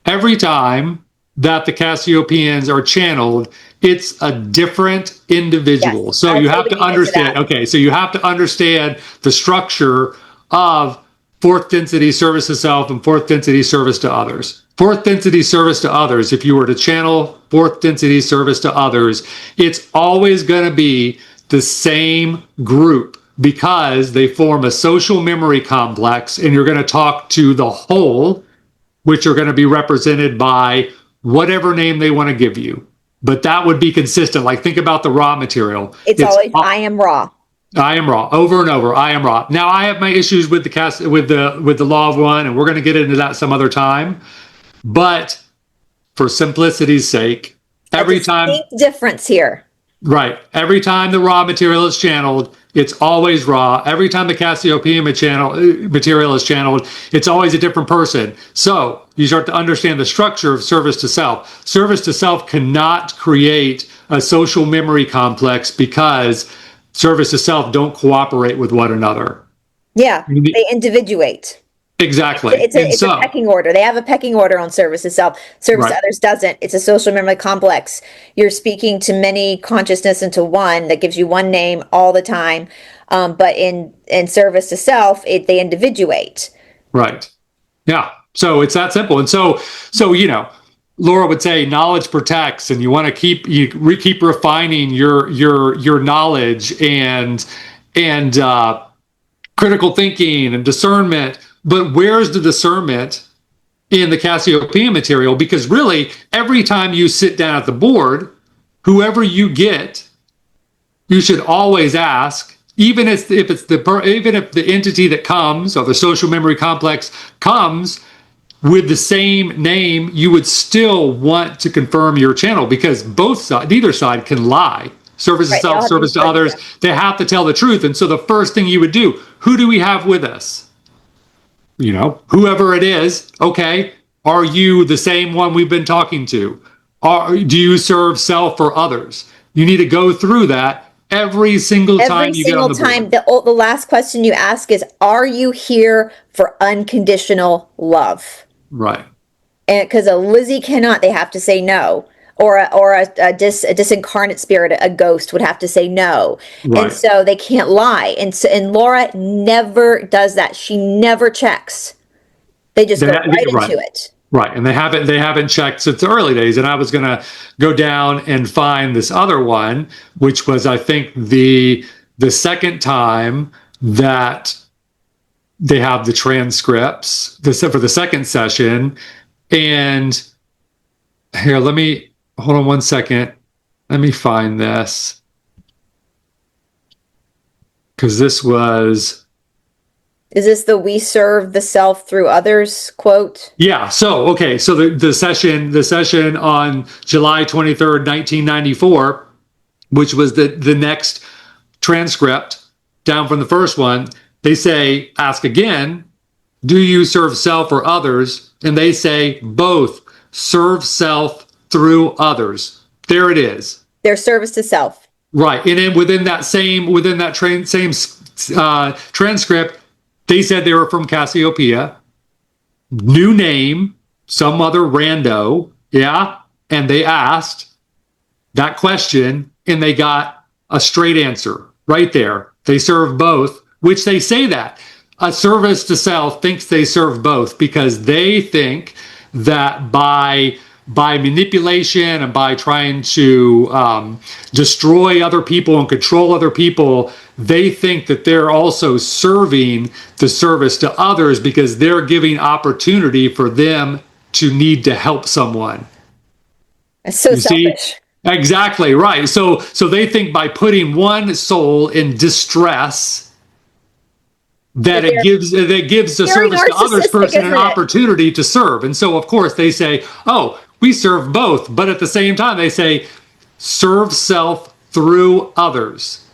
every time that the Cassiopaeans are channeled, it's a different individual. Yes, so you have to understand, so you have to understand the structure of fourth density service to self and fourth density service to others. Fourth density service to others, if you were to channel fourth density service to others, it's always going to be the same group because they form a social memory complex, and you're going to talk to the whole, which are going to be represented by whatever name they want to give you. But that would be consistent. Like, think about the raw material. It's always, I am raw. I am raw, over and over. I am raw. Now, I have my issues with the law of one, and we're going to get into that some other time. But for simplicity's sake, every time difference here. Right. Every time the raw material is channeled, it's always raw. Every time the Cassiopaean material is channeled, it's always a different person. So you start to understand the structure of service to self. Service to self cannot create a social memory complex because service to self don't cooperate with one another. Yeah, they individuate. Exactly. It's a pecking order. They have a pecking order on service to self. Service to others doesn't. It's a social memory complex. You're speaking to many consciousness into one that gives you one name all the time. But in service to self, they individuate. Right. Yeah. So it's that simple. And so you know, Laura would say knowledge protects, and you want to keep refining your knowledge and critical thinking and discernment. But where's the discernment in the Cassiopaean material? Because really, every time you sit down at the board, whoever you get, you should always ask, even if the entity that comes, or the social memory complex comes with the same name, you would still want to confirm your channel, because neither side can lie. Service to self, service to others, they have to tell the truth. And so the first thing you would do, who do we have with us? You know, whoever it is, okay, are you the same one we've been talking to? Do you serve self or others? You need to go through that every single time you get on the board. Every single time. The last question you ask is, are you here for unconditional love? Right. And because a Lizzie cannot, they have to say no. Or a disincarnate spirit, a ghost, would have to say no. Right. And so they can't lie. And Laura never does that. She never checks. They just go right into it. Right. And they haven't checked since the early days. And I was going to go down and find this other one, which was, I think, the second time that they have the transcripts for the second session. And here, hold on one second. Let me find this. Because this was... Is this the "we serve the self through others" quote? Yeah. So, okay. So the session on July 23rd, 1994, which was the next transcript down from the first one. They say, ask again, do you serve self or others? And they say both, serve self through others. There it is. Their service to self. Right. And then within that same transcript, they said they were from Cassiopaean, new name, some other rando. Yeah. And they asked that question and they got a straight answer right there. They serve both, which they say that. A service to self thinks they serve both because they think that by manipulation and by trying to destroy other people and control other people, they think that they're also serving the service to others because they're giving opportunity for them to need to help someone. It's so selfish. Exactly right. So they think by putting one soul in distress, that it gives the service to others person an opportunity to serve. And so of course they say, oh, we serve both, but at the same time they say serve self through others.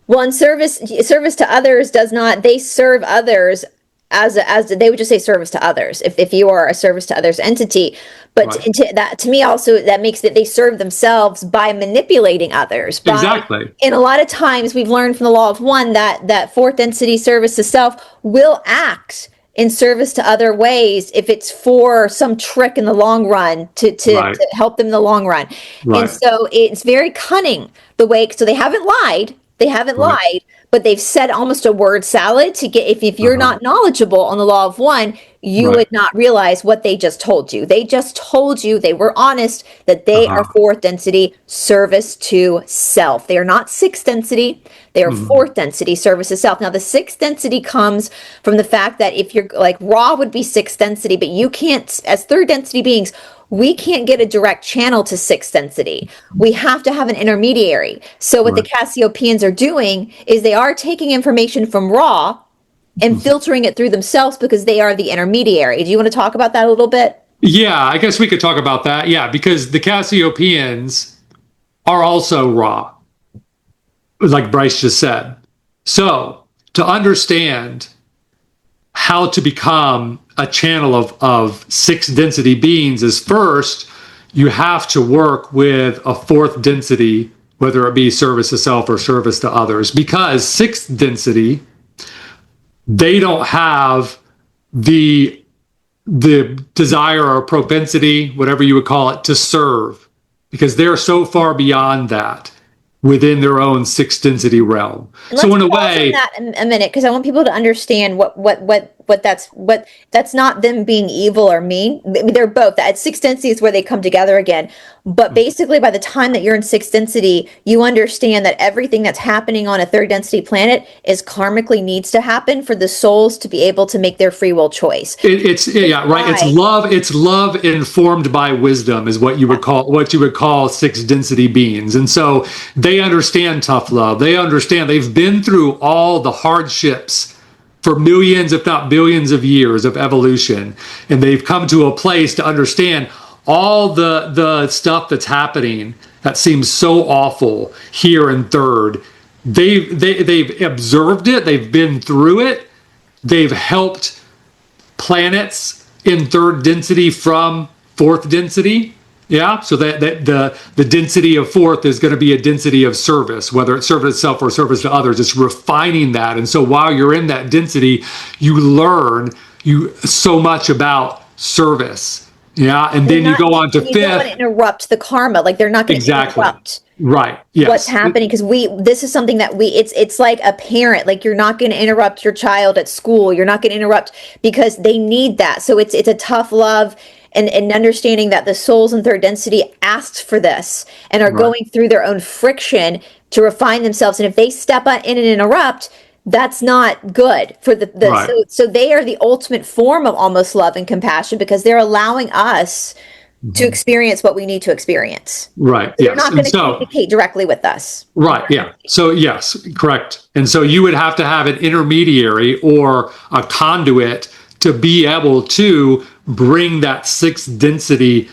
Well, service to others does not, they serve others as they would just say service to others if you are a service to others entity. But right. to me also that makes that they serve themselves by manipulating others. Exactly. And a lot of times we've learned from the law of one that fourth density service to self will act in service to other ways if it's for some trick in the long run to help them in the long run. Right. And so it's very cunning the way, so they haven't lied. They haven't lied, but they've said almost a word salad to get, if you're not knowledgeable on the law of one, you would not realize what they just told you. They just told you, they were honest, that they are fourth density service to self. They are not sixth density. They are fourth density service to self. Now, the sixth density comes from the fact that if you're like Ra would be sixth density, but you can't, as third density beings, we can't get a direct channel to sixth density. We have to have an intermediary. So what the Cassiopaeans are doing is they are taking information from Ra and filtering it through themselves because they are the intermediary. Do you want to talk about that a little bit? Yeah, I guess we could talk about that. Yeah, because the Cassiopaeans are also Ra, like Bryce just said. So to understand how to become a channel of sixth density beings is first, you have to work with a fourth density, whether it be service to self or service to others, because sixth density, they don't have the desire or propensity, whatever you would call it, to serve, because they're so far beyond that within their own sixth density realm. So in a way, that in a minute, because I want people to understand what that's not them being evil or mean. They're both. At sixth density is where they come together again. But basically, by the time that you're in sixth density, you understand that everything that's happening on a third density planet is karmically needs to happen for the souls to be able to make their free will choice. It's love. It's love informed by wisdom is what you would call sixth density beings. And so they understand tough love. They understand they've been through all the hardships for millions, if not billions of years of evolution. And they've come to a place to understand all the stuff that's happening that seems so awful here in third. They've observed it. They've been through it. They've helped planets in third density from fourth density. Yeah, so that the density of fourth is going to be a density of service, whether it's service itself or service to others. It's refining that, and so while you're in that density, you learn so much about service. Yeah, and then you go on to fifth. You don't want to interrupt the karma, like they're not going to interrupt. Right. Yes. What's happening, because this is something that it's like a parent, like you're not going to interrupt your child at school. You're not going to interrupt because they need that. So it's a tough love. And understanding that the souls in third density asked for this and are going through their own friction to refine themselves. And if they step in and interrupt, that's not good for so they are the ultimate form of almost love and compassion because they're allowing us to experience what we need to experience. Right. So they're not going to communicate directly with us. Right. Yeah. So yes, correct. And so you would have to have an intermediary or a conduit to be able to bring that sixth density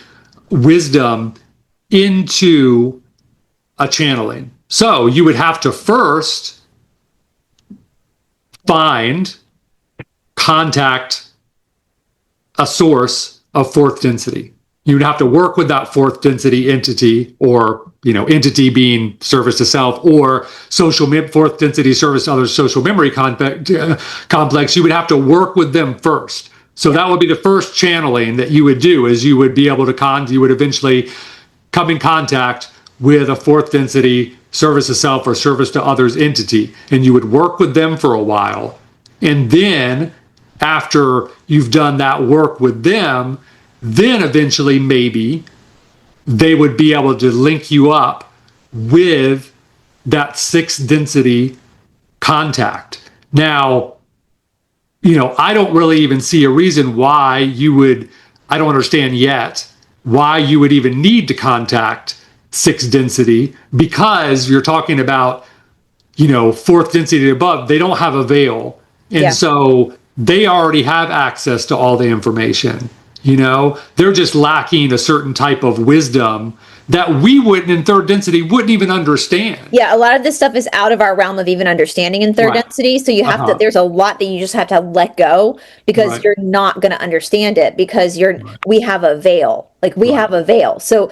wisdom into a channeling. So you would have to first contact a source of fourth density. You would have to work with that fourth density entity, or entity being service to self, or fourth density service to others, social memory complex. You would have to work with them first. So that would be the first channeling that you would do, is you would be able to you would eventually come in contact with a fourth density service to self or service to others entity, and you would work with them for a while. And then after you've done that work with them, then eventually maybe they would be able to link you up with that sixth density contact. Now, I don't really even see a reason why I don't understand yet why you would even need to contact sixth density, because you're talking about, fourth density above. They don't have a veil. And so they already have access to all the information. They're just lacking a certain type of wisdom that we in third density wouldn't even understand. Yeah, a lot of this stuff is out of our realm of even understanding in third density. So you have to, there's a lot that you just have to let go, because you're not going to understand it, because we have a veil. Like we have a veil. So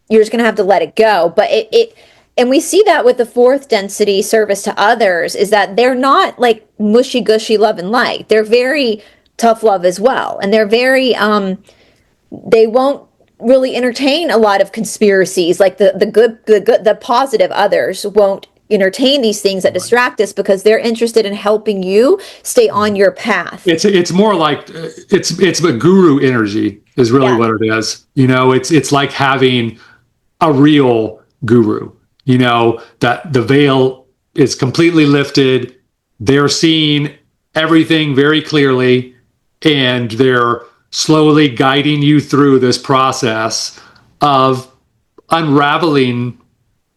you're just going to have to let it go. But and we see that with the fourth density service to others, is that they're not like mushy gushy love and light. They're very tough love as well. And they're very, they won't really entertain a lot of conspiracies. Like the positive others won't entertain these things that distract us, because they're interested in helping you stay on your path. It's more like it's a guru energy is really what it is. It's like having a real guru, that the veil is completely lifted. They're seeing everything very clearly, and they're slowly guiding you through this process of unraveling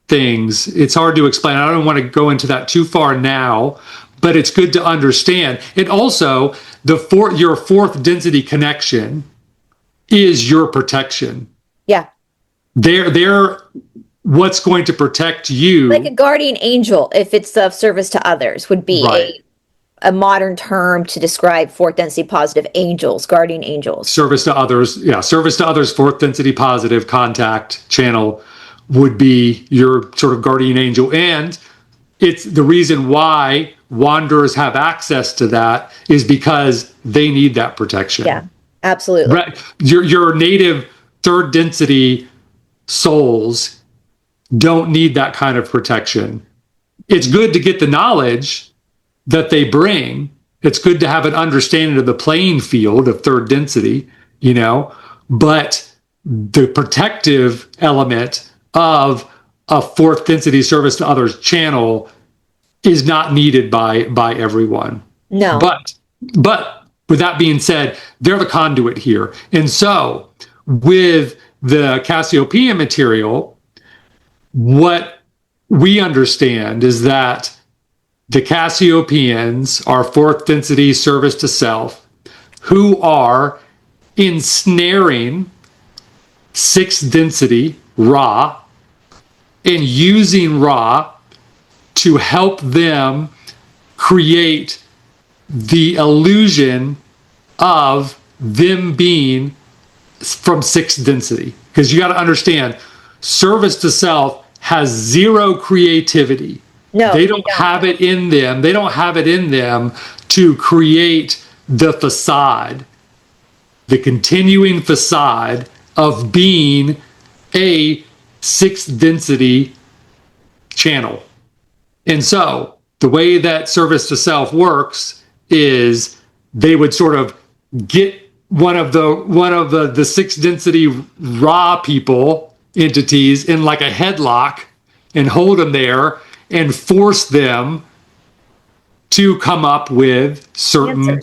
things. It's hard to explain. I don't want to go into that too far now, but it's good to understand. And also, your fourth density connection is your protection. Yeah. They're what's going to protect you. Like a guardian angel, if it's of service to others, would be a modern term to describe fourth density positive angels, guardian angels. Service to others, fourth density positive contact channel would be your sort of guardian angel. And it's the reason why wanderers have access to that is because they need that protection. Yeah, absolutely. Your native third density souls don't need that kind of protection. It's good to get the knowledge that they bring. It's good to have an understanding of the playing field of third density, but the protective element of a fourth density service to others channel is not needed by everyone. No. But with that being said, they're the conduit here. And so with the Cassiopaean material, what we understand is that the Cassiopaeans are fourth density service to self, who are ensnaring sixth density Ra and using Ra to help them create the illusion of them being from sixth density. Because you got to understand, service to self has zero creativity. No, they don't have it in them. They don't have it in them to create the facade, the continuing facade of being a sixth density channel. And so the way that service to self works is they would sort of get one of the sixth density Ra people entities in like a headlock and hold them there and force them to come up with certain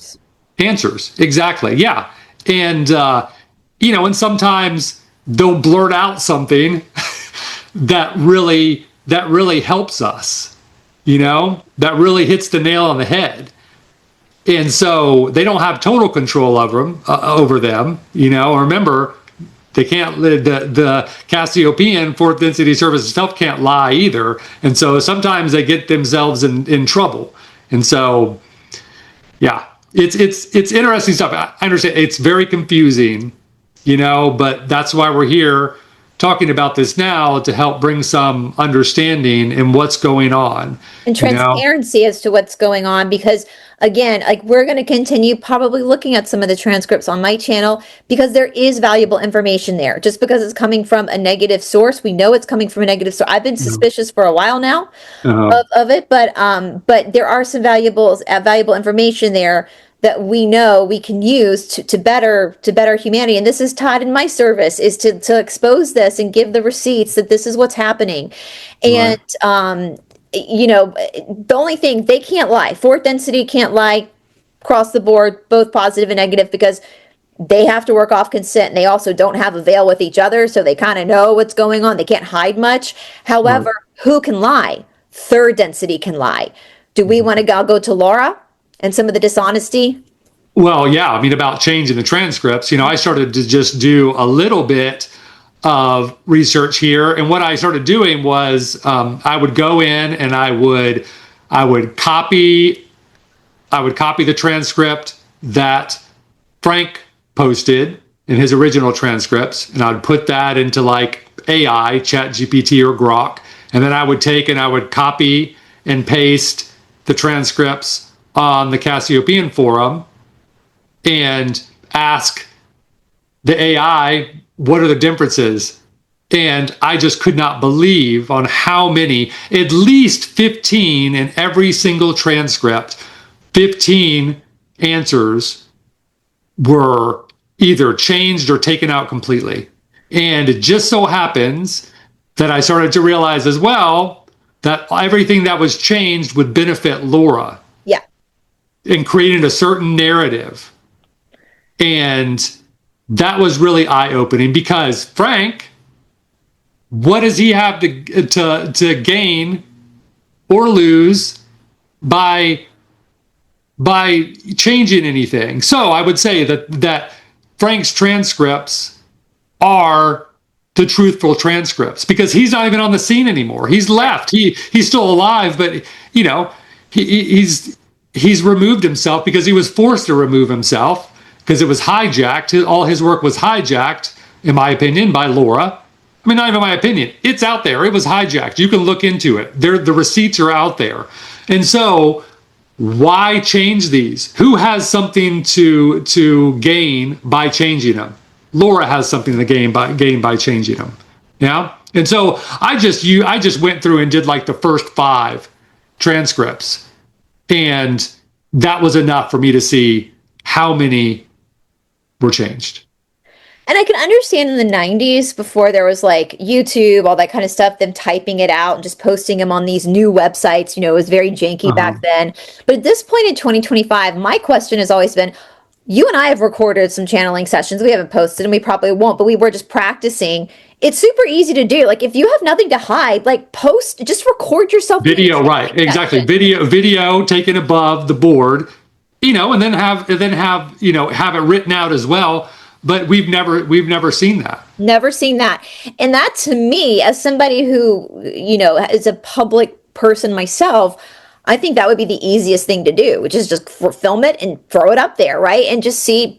answers. Exactly. Yeah. And, and sometimes they'll blurt out something that really helps us, that really hits the nail on the head. And so they don't have total control over them, Remember, They can't, the Cassiopaean fourth density service itself can't lie either. And so sometimes they get themselves in trouble. And so, yeah, it's interesting stuff. I understand it's very confusing, but that's why we're here talking about this now, to help bring some understanding in what's going on. And transparency as to what's going on, because again, like, we're going to continue probably looking at some of the transcripts on my channel, because there is valuable information there. Just because it's coming from a negative source, we know it's coming from a negative source. I've been suspicious for a while now of it, but there are some valuable information there that we know we can use to better humanity. And this is Todd in my service, is to expose this and give the receipts that this is what's happening. And the only thing, they can't lie. Fourth density can't lie across the board, both positive and negative, because they have to work off consent, and they also don't have a veil with each other, so they kind of know what's going on. They can't hide much. However, who can lie? Third density can lie. Do we want to go to Laura and some of the dishonesty? Well, yeah, I mean, about changing the transcripts, I started to just do a little bit of research here. And what I started doing was I would go in and I would copy the transcript that Frank posted in his original transcripts, and I'd put that into like AI, ChatGPT or Grok. And then I would take and I would copy and paste the transcripts on the Cassiopaean forum and ask the AI, what are the differences? And I just could not believe on how many, at least 15 in every single transcript, 15 answers were either changed or taken out completely. And it just so happens that I started to realize as well that everything that was changed would benefit Laura. Yeah. And creating a certain narrative. And that was really eye-opening, because Frank, what does he have to gain or lose by changing anything? So I would say that Frank's transcripts are the truthful transcripts, because he's not even on the scene anymore. He's left. He's still alive, but he's removed himself because he was forced to remove himself, because it was hijacked. All his work was hijacked, in my opinion, by Laura. I mean, not even my opinion. It's out there. It was hijacked. You can look into it. The receipts are out there. And so why change these? Who has something to gain by changing them? Laura has something to gain by changing them. Yeah. And so I just went through and did like the first 5 transcripts, and that was enough for me to see how many were changed. And I can understand in the 90s, before there was like YouTube, all that kind of stuff, them typing it out and just posting them on these new websites, it was very janky back then. But at this point in 2025, my question has always been, you and I have recorded some channeling sessions. We haven't posted, and we probably won't, but we were just practicing. It's super easy to do. Like, if you have nothing to hide, like, post, just record yourself. Video, right? Exactly. Video taken above the board, and then have it written out as well. But we've never seen that. Never seen that. And that, to me, as somebody who, is a public person myself, I think that would be the easiest thing to do, which is just film it and throw it up there, right? And just see,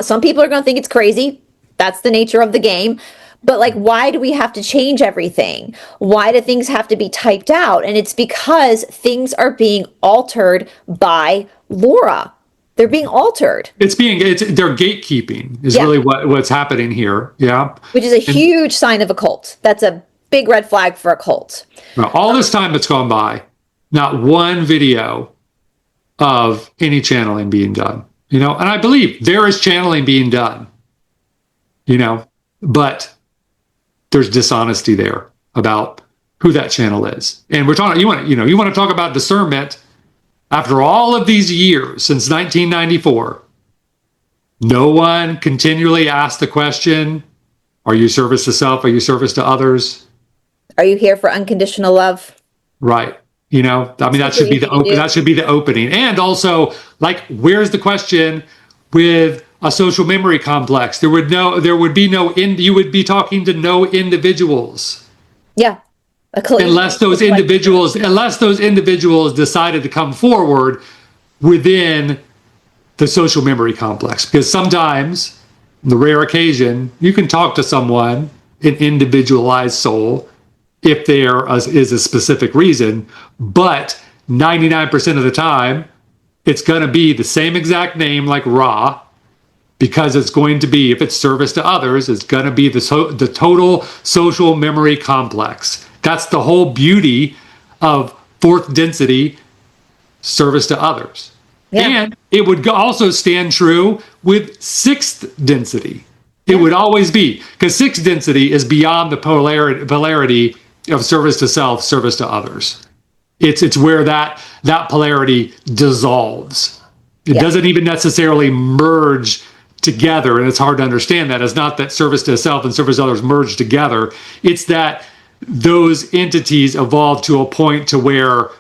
some people are going to think it's crazy. That's the nature of the game. But like, why do we have to change everything? Why do things have to be typed out? And it's because things are being altered by Laura. They're being altered. They're gatekeeping is really what's happening here. Yeah. Which is a huge sign of a cult. That's a big red flag for a cult. Well, all this time that's gone by, not one video of any channeling being done, and I believe there is channeling being done, but there's dishonesty there about who that channel is. And we're talking, you want to talk about discernment. After all of these years, since 1994, no one continually asked the question, are you service to self? Are you service to others? Are you here for unconditional love? Right. That should be the opening. And also, like, where's the question with a social memory complex. You would be talking to no individuals. Yeah. Unless those individuals decided to come forward within the social memory complex. Because sometimes, on the rare occasion, you can talk to someone, an individualized soul, if there is a specific reason, but 99% of the time, it's going to be the same exact name like Ra, because it's going to be, if it's service to others, it's going to be the total social memory complex. That's the whole beauty of fourth density service to others. Yeah. And it would also stand true with sixth density. It would always be, because sixth density is beyond the polarity of service to self, service to others. It's where that polarity dissolves. It doesn't even necessarily merge together, and it's hard to understand that. It's not that service to self and service to others merge together. It's that those entities evolve to a point to where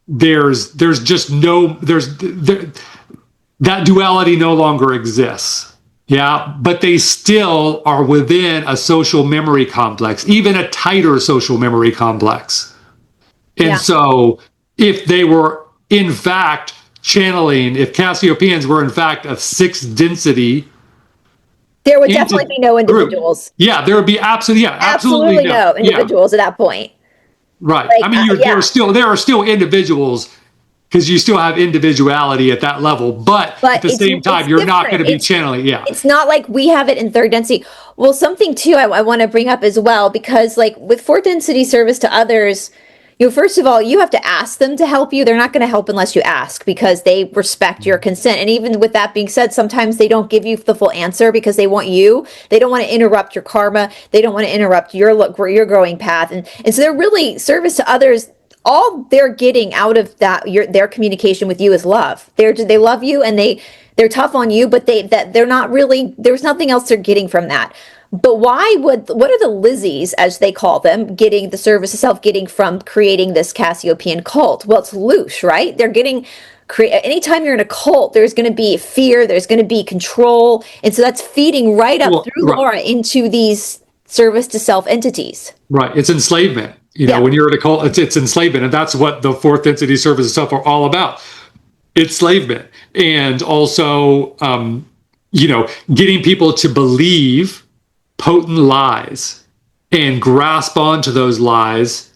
there's just that duality no longer exists. Yeah, but they still are within a social memory complex, even a tighter social memory complex. And so if they were in fact channeling, if Cassiopaeans were in fact of sixth density, there would definitely be no individuals. Group. Yeah, there would be absolutely no individuals at that point. Right. Like, I mean, there are still individuals, because you still have individuality at that level, but at the same time, you're not going to be channeling. Yeah. It's not like we have it in third density. Well, something too I want to bring up as well, because like with fourth density service to others, first of all, you have to ask them to help you. They're not going to help unless you ask, because they respect your consent. And even with that being said, sometimes they don't give you the full answer because they want you. They don't want to interrupt your karma. They don't want to interrupt your growing path. And so they're really service to others. All they're getting out of their communication with you is love. They love you, and they're tough on you, but they're not really, there's nothing else they're getting from that. But what are the Lizzies, as they call them, getting the service of self, getting from creating this Cassiopaean cult? Well, it's loosh, right? They're getting, anytime you're in a cult, there's going to be fear, there's going to be control. And so that's feeding right up through Laura into these service to self entities. Right. It's enslavement. When you're in a cult, it's enslavement. And that's what the fourth density service of self are all about. Enslavement. And also, getting people to believe potent lies and grasp onto those lies.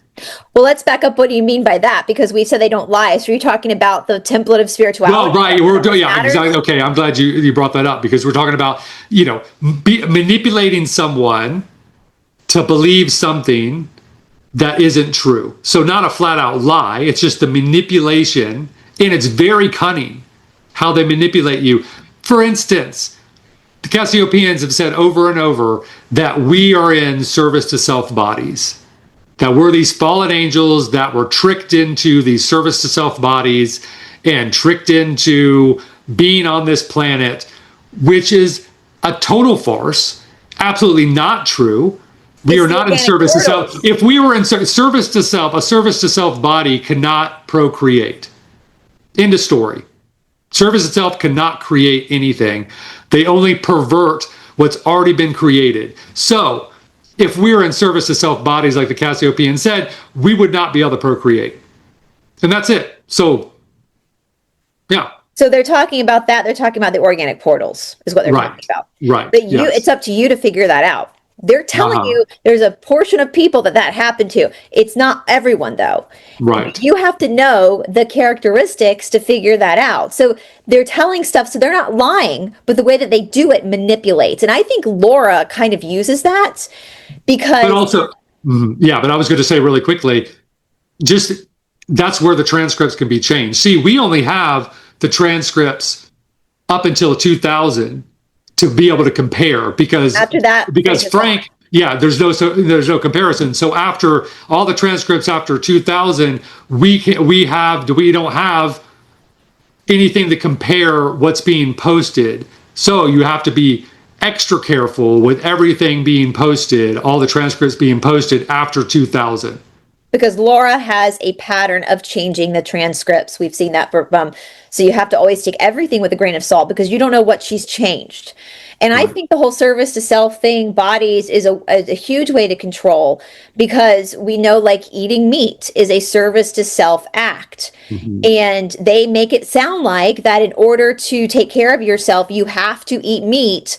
Well, let's back up. What do you mean by that? Because we said they don't lie. So you're talking about the template of spirituality. Well, right. Exactly. Okay. I'm glad you brought that up, because we're talking about, manipulating someone to believe something that isn't true. So not a flat out lie. It's just the manipulation, and it's very cunning how they manipulate you. For instance, the Cassiopaeans have said over and over that we are in service to self bodies, that we're these fallen angels that were tricked into these service to self bodies and tricked into being on this planet, which is a total farce, absolutely not true. We are not in service to self. If we were in service to self, a service to self body cannot procreate. End of story. Service itself cannot create anything. They only pervert what's already been created. So if we were in service to self bodies, like the Cassiopaean said, we would not be able to procreate. And that's it. So, yeah. So they're talking about that. They're talking about the organic portals is what they're talking about. Right. But it's up to you to figure that out. They're telling you there's a portion of people that happened to. It's not everyone, though. Right. You have to know the characteristics to figure that out. So they're telling stuff, so they're not lying, but the way that they do it manipulates. And I think Laura kind of uses that because... But also, but I was going to say really quickly, just that's where the transcripts can be changed. See, we only have the transcripts up until 2000 to be able to compare, because after that, Frank, there's no comparison. So after all the transcripts after 2000, we don't have anything to compare what's being posted. So you have to be extra careful with everything being posted, all the transcripts being posted after 2000. because Laura has a pattern of changing the transcripts. We've seen that so you have to always take everything with a grain of salt because you don't know what she's changed. And I think the whole service to self thing, bodies, is a huge way to control, because we know like eating meat is a service to self act. And they make it sound like that in order to take care of yourself, you have to eat meat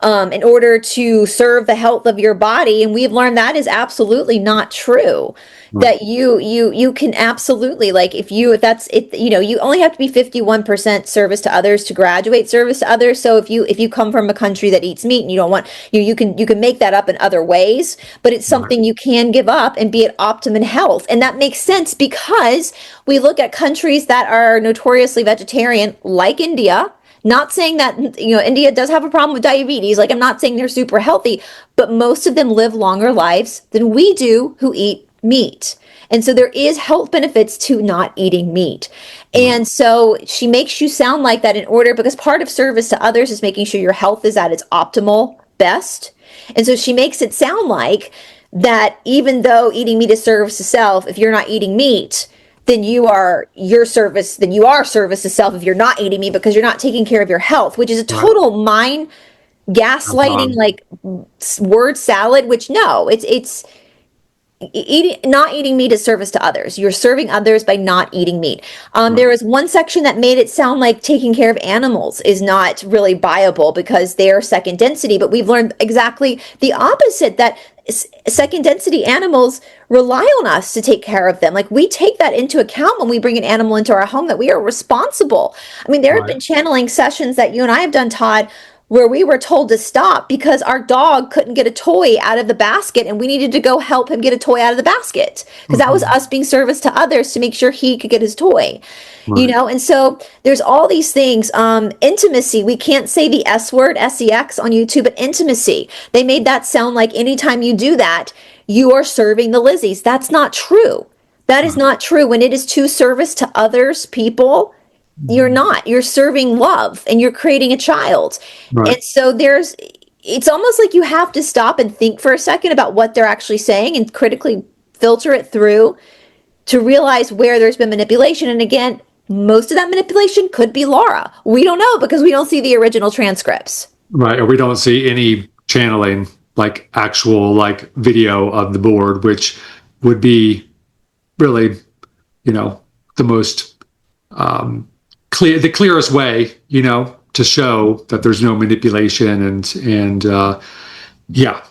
in order to serve the health of your body. And we've learned that is absolutely not true. That you can absolutely, like, if that's it, you only have to be 51% service to others to graduate service to others. So if you come from a country that eats meat and you don't want, you can make that up in other ways, but it's something you can give up and be at optimum health. And that makes sense because we look at countries that are notoriously vegetarian, like India. Not saying that, India does have a problem with diabetes. Like, I'm not saying they're super healthy, but most of them live longer lives than we do who eat meat. And so there is health benefits to not eating meat. And so she makes you sound like that in order, because part of service to others is making sure your health is at its optimal best. And so she makes it sound like that even though eating meat is service to self, if you're not eating meat, then you are service to self if you're not eating meat, because you're not taking care of your health, which is a total mind gaslighting, like word salad, which no, it's not eating meat is service to others. You're serving others by not eating meat. There was one section that made it sound like taking care of animals is not really viable because they're second density, but we've learned exactly the opposite, that second density animals rely on us to take care of them. Like, we take that into account when we bring an animal into our home, that we are responsible. I mean, there have been channeling sessions that you and I have done, Todd, where we were told to stop because our dog couldn't get a toy out of the basket, and we needed to go help him get a toy out of the basket, because that was us being service to others to make sure he could get his toy. And so there's all these things. Intimacy, we can't say the S word, SEX, on YouTube, but intimacy, they made that sound like anytime you do that, you are serving the Lizzies. That's not true. That is not true. When it is to service to others, people, you're serving love and you're creating a child. And so it's almost like you have to stop and think for a second about what they're actually saying and critically filter it through to realize where there's been manipulation. And again, most of that manipulation could be Laura. We don't know because we don't see the original transcripts. Right. Or we don't see any channeling, like actual like video of the board, which would be really, the most the clearest way, to show that there's no manipulation and yeah.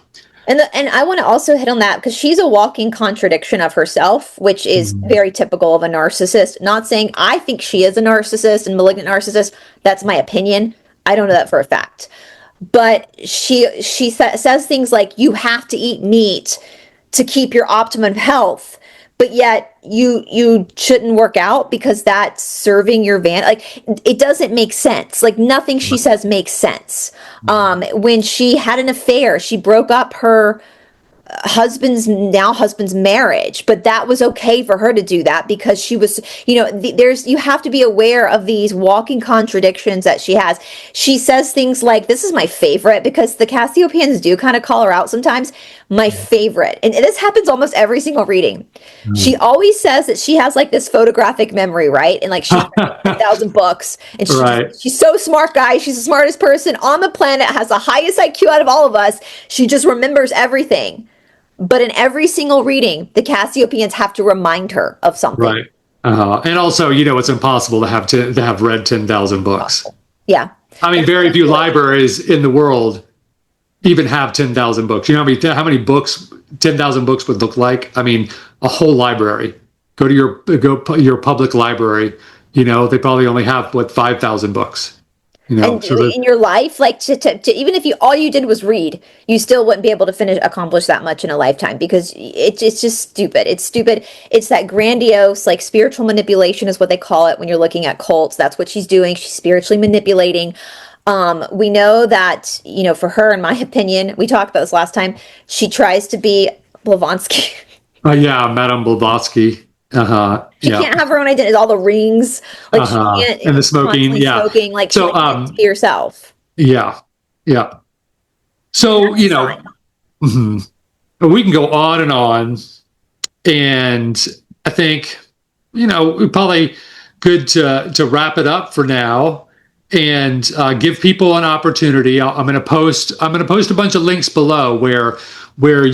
And I want to also hit on that because she's a walking contradiction of herself, which is very typical of a narcissist. Not saying I think she is a narcissist and malignant narcissist. That's my opinion. I don't know that for a fact. But she says things like, you have to eat meat to keep your optimum health. But yet you shouldn't work out because that's serving your like, it doesn't make sense. Like, nothing she says makes sense. When she had an affair, she broke up her husband's marriage, but that was okay for her to do that because she was, you have to be aware of these walking contradictions that she has. She says things like, this is my favorite, because the Cassiopaeans do kind of call her out sometimes, my favorite. And this happens almost every single reading. She always says that she has like this photographic memory, right? And like, she's read 1,000 books and she's so smart, guys. She's the smartest person on the planet, has the highest IQ out of all of us. She just remembers everything. But in every single reading, the Cassiopaeans have to remind her of something. Right. And also, it's impossible to have read 10,000 books. Yeah. I mean, very few libraries in the world even have 10,000 books. You know how many books 10,000 books would look like? I mean, a whole library. Go to your public library. They probably only have 5,000 books. And in your life, like to even if all you did was read, you still wouldn't be able to accomplish that much in a lifetime, because it's just stupid. It's stupid. It's that grandiose, like, spiritual manipulation is what they call it when you're looking at cults. That's what she's doing. She's spiritually manipulating. We know that, for her, in my opinion, we talked about this last time, she tries to be Blavatsky. Yeah, Madame Blavatsky. She can't have her own identity. All the rings, like, she can't. And the smoking, smoking, like, so to be herself. Yeah. So we can go on and on And I think, we probably good to wrap it up for now and give people an opportunity. I'm going to post a bunch of links below where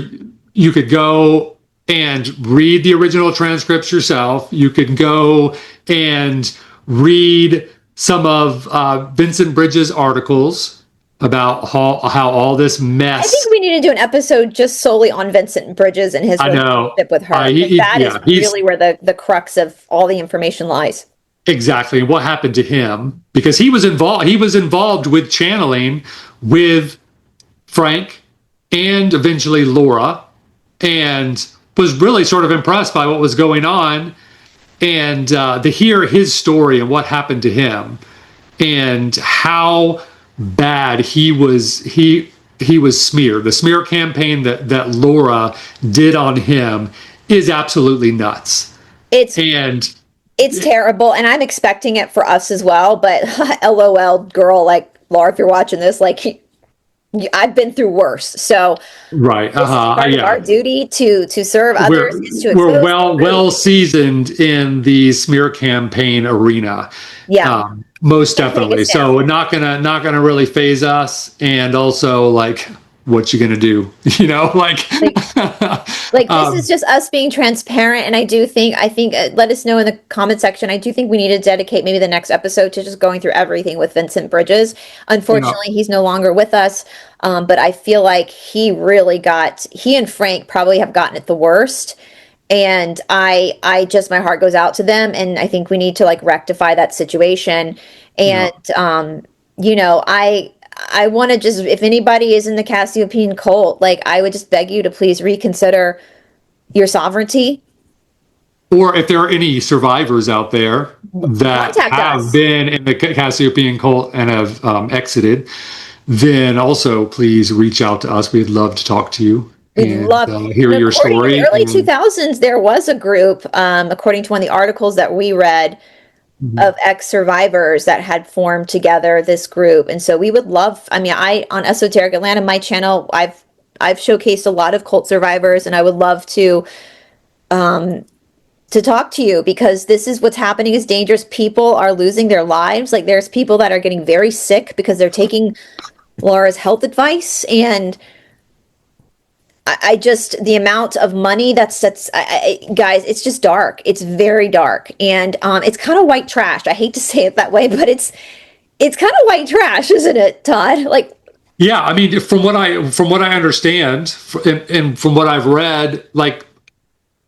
you could go and read the original transcripts yourself. You could go and read some of Vincent Bridges' articles about how all this mess. I think we need to do an episode just solely on Vincent Bridges and his relationship with her. That is really where the crux of all the information lies. Exactly. What happened to him? Because he was involved with channeling with Frank and eventually Laura, and was really sort of impressed by what was going on, and to hear his story and what happened to him and how bad he was smeared. The smear campaign that Laura did on him is absolutely nuts. It's terrible, and I'm expecting it for us as well, but LOL, girl, like, Laura, if you're watching this, like, I've been through worse. So right, our duty to serve others is to expose. We're well seasoned in the smear campaign arena. Yeah, most definitely. So not gonna really phase us. And also, like, what you gonna do? Like this is just us being transparent. And I think let us know in the comment section. I do think we need to dedicate maybe the next episode to just going through everything with Vincent Bridges. Unfortunately, he's no longer with us. But I feel like he and Frank probably have gotten it the worst. And I just, my heart goes out to them. And I think we need to, like, rectify that situation. And, I want to just, if anybody is in the Cassiopaean cult, like, I would just beg you to please reconsider your sovereignty. Or if there are any survivors out there that have been in the Cassiopaean cult and have exited, then also please reach out to us. We'd love to talk to you. We'd love to hear your story. In the early 2000s, there was a group, according to one of the articles that we read, of ex-survivors that had formed together this group. And so we would love, on Esoteric Atlanta, my channel, I've showcased a lot of cult survivors, and I would love to talk to you, because this is what's happening is dangerous. People are losing their lives. Like, there's people that are getting very sick because they're taking Laura's health advice, and I just, the amount of money guys, it's just dark. It's very dark. And it's kind of white trash. I hate to say it that way, but it's kind of white trash, isn't it, Todd? Like, yeah, I mean, from what I understand, and from what I've read, like,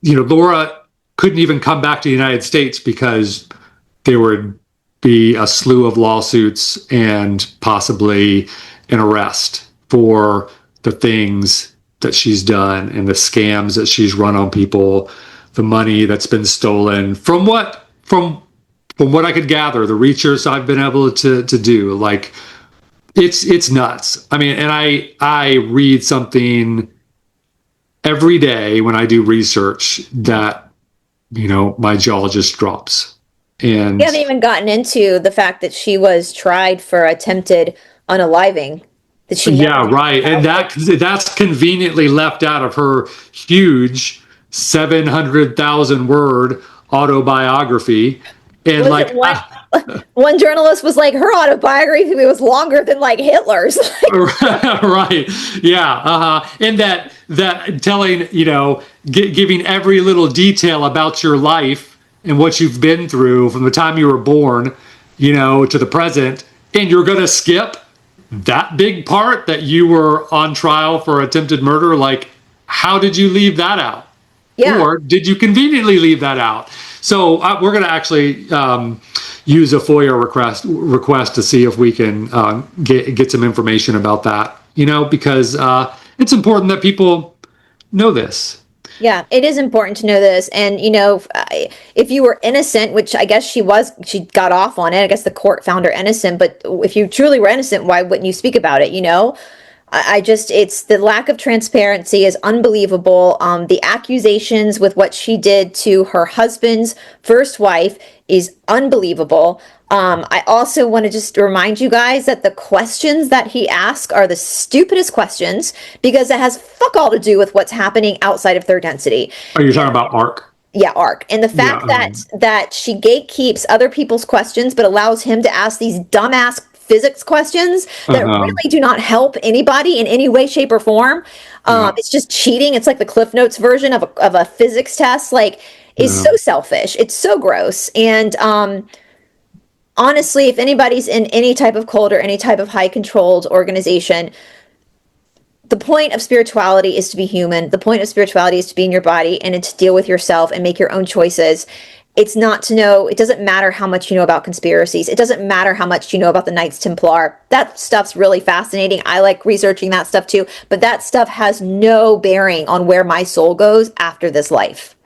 Laura couldn't even come back to the United States because there would be a slew of lawsuits and possibly an arrest for the things that she's done and the scams that she's run on people, the money that's been stolen. From what I could gather, the research I've been able to do, like, it's nuts. I mean, and I read something every day when I do research that, my jaw just drops. And we haven't even gotten into the fact that she was tried for attempted unaliving. Right. And that's conveniently left out of her huge 700,000 word autobiography. And one journalist was like, her autobiography was longer than, like, Hitler's. Right. Yeah. And that telling, giving every little detail about your life and what you've been through from the time you were born, to the present, and you're going to skip that big part that you were on trial for attempted murder. Like, how did you leave that out? Yeah. Or did you conveniently leave that out? So we're going to actually use a FOIA request to see if we can get some information about that, because it's important that people know this. Yeah, it is important to know this. And, if you were innocent, which I guess she got off on it. I guess the court found her innocent. But if you truly were innocent, why wouldn't you speak about it? It's the lack of transparency is unbelievable. The accusations with what she did to her husband's first wife is unbelievable. I also want to just remind you guys that the questions that he asks are the stupidest questions because it has fuck all to do with what's happening outside of third density. Are you talking about ARC? Yeah, ARC. And the fact that she gatekeeps other people's questions but allows him to ask these dumbass physics questions that really do not help anybody in any way, shape, or form. It's just cheating. It's like the Cliff Notes version of a physics test. Like, it's so selfish. It's so gross. And honestly, if anybody's in any type of cult or any type of high controlled organization, the point of spirituality is to be human. The point of spirituality is to be in your body and to deal with yourself and make your own choices. It's not to know, it doesn't matter how much you know about conspiracies. It doesn't matter how much you know about the Knights Templar. That stuff's really fascinating. I like researching that stuff too, but that stuff has no bearing on where my soul goes after this life.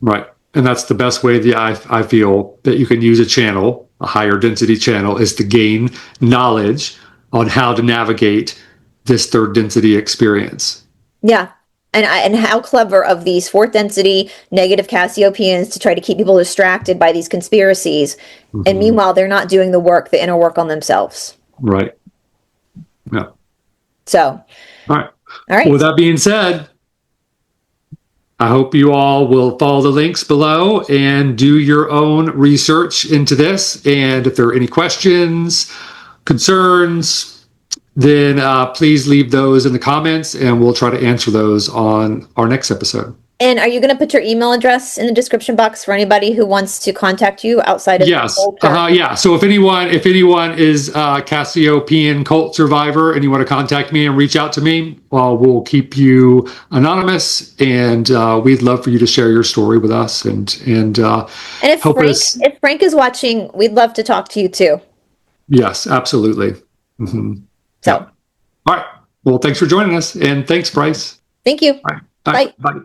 Right. And that's the best way that I feel that you can use a channel, a higher density channel, is to gain knowledge on how to navigate this third density experience. Yeah. And how clever of these fourth density negative Cassiopaeans to try to keep people distracted by these conspiracies. And meanwhile, they're not doing the work, the inner work on themselves. Right. Yeah. So. All right. All right. Well, with that being said, I hope you all will follow the links below and do your own research into this. And if there are any questions, concerns, then please leave those in the comments and we'll try to answer those on our next episode. And are you going to put your email address in the description box for anybody who wants to contact you outside of yes. the cult? Yeah. So if anyone is a Cassiopaean cult survivor and you want to contact me and reach out to me, we'll keep you anonymous, and we'd love for you to share your story with us and if Frank is watching, we'd love to talk to you too. Yes, absolutely. So, all right. Well, thanks for joining us, and thanks, Bryce. Thank you. All right. Bye. Bye.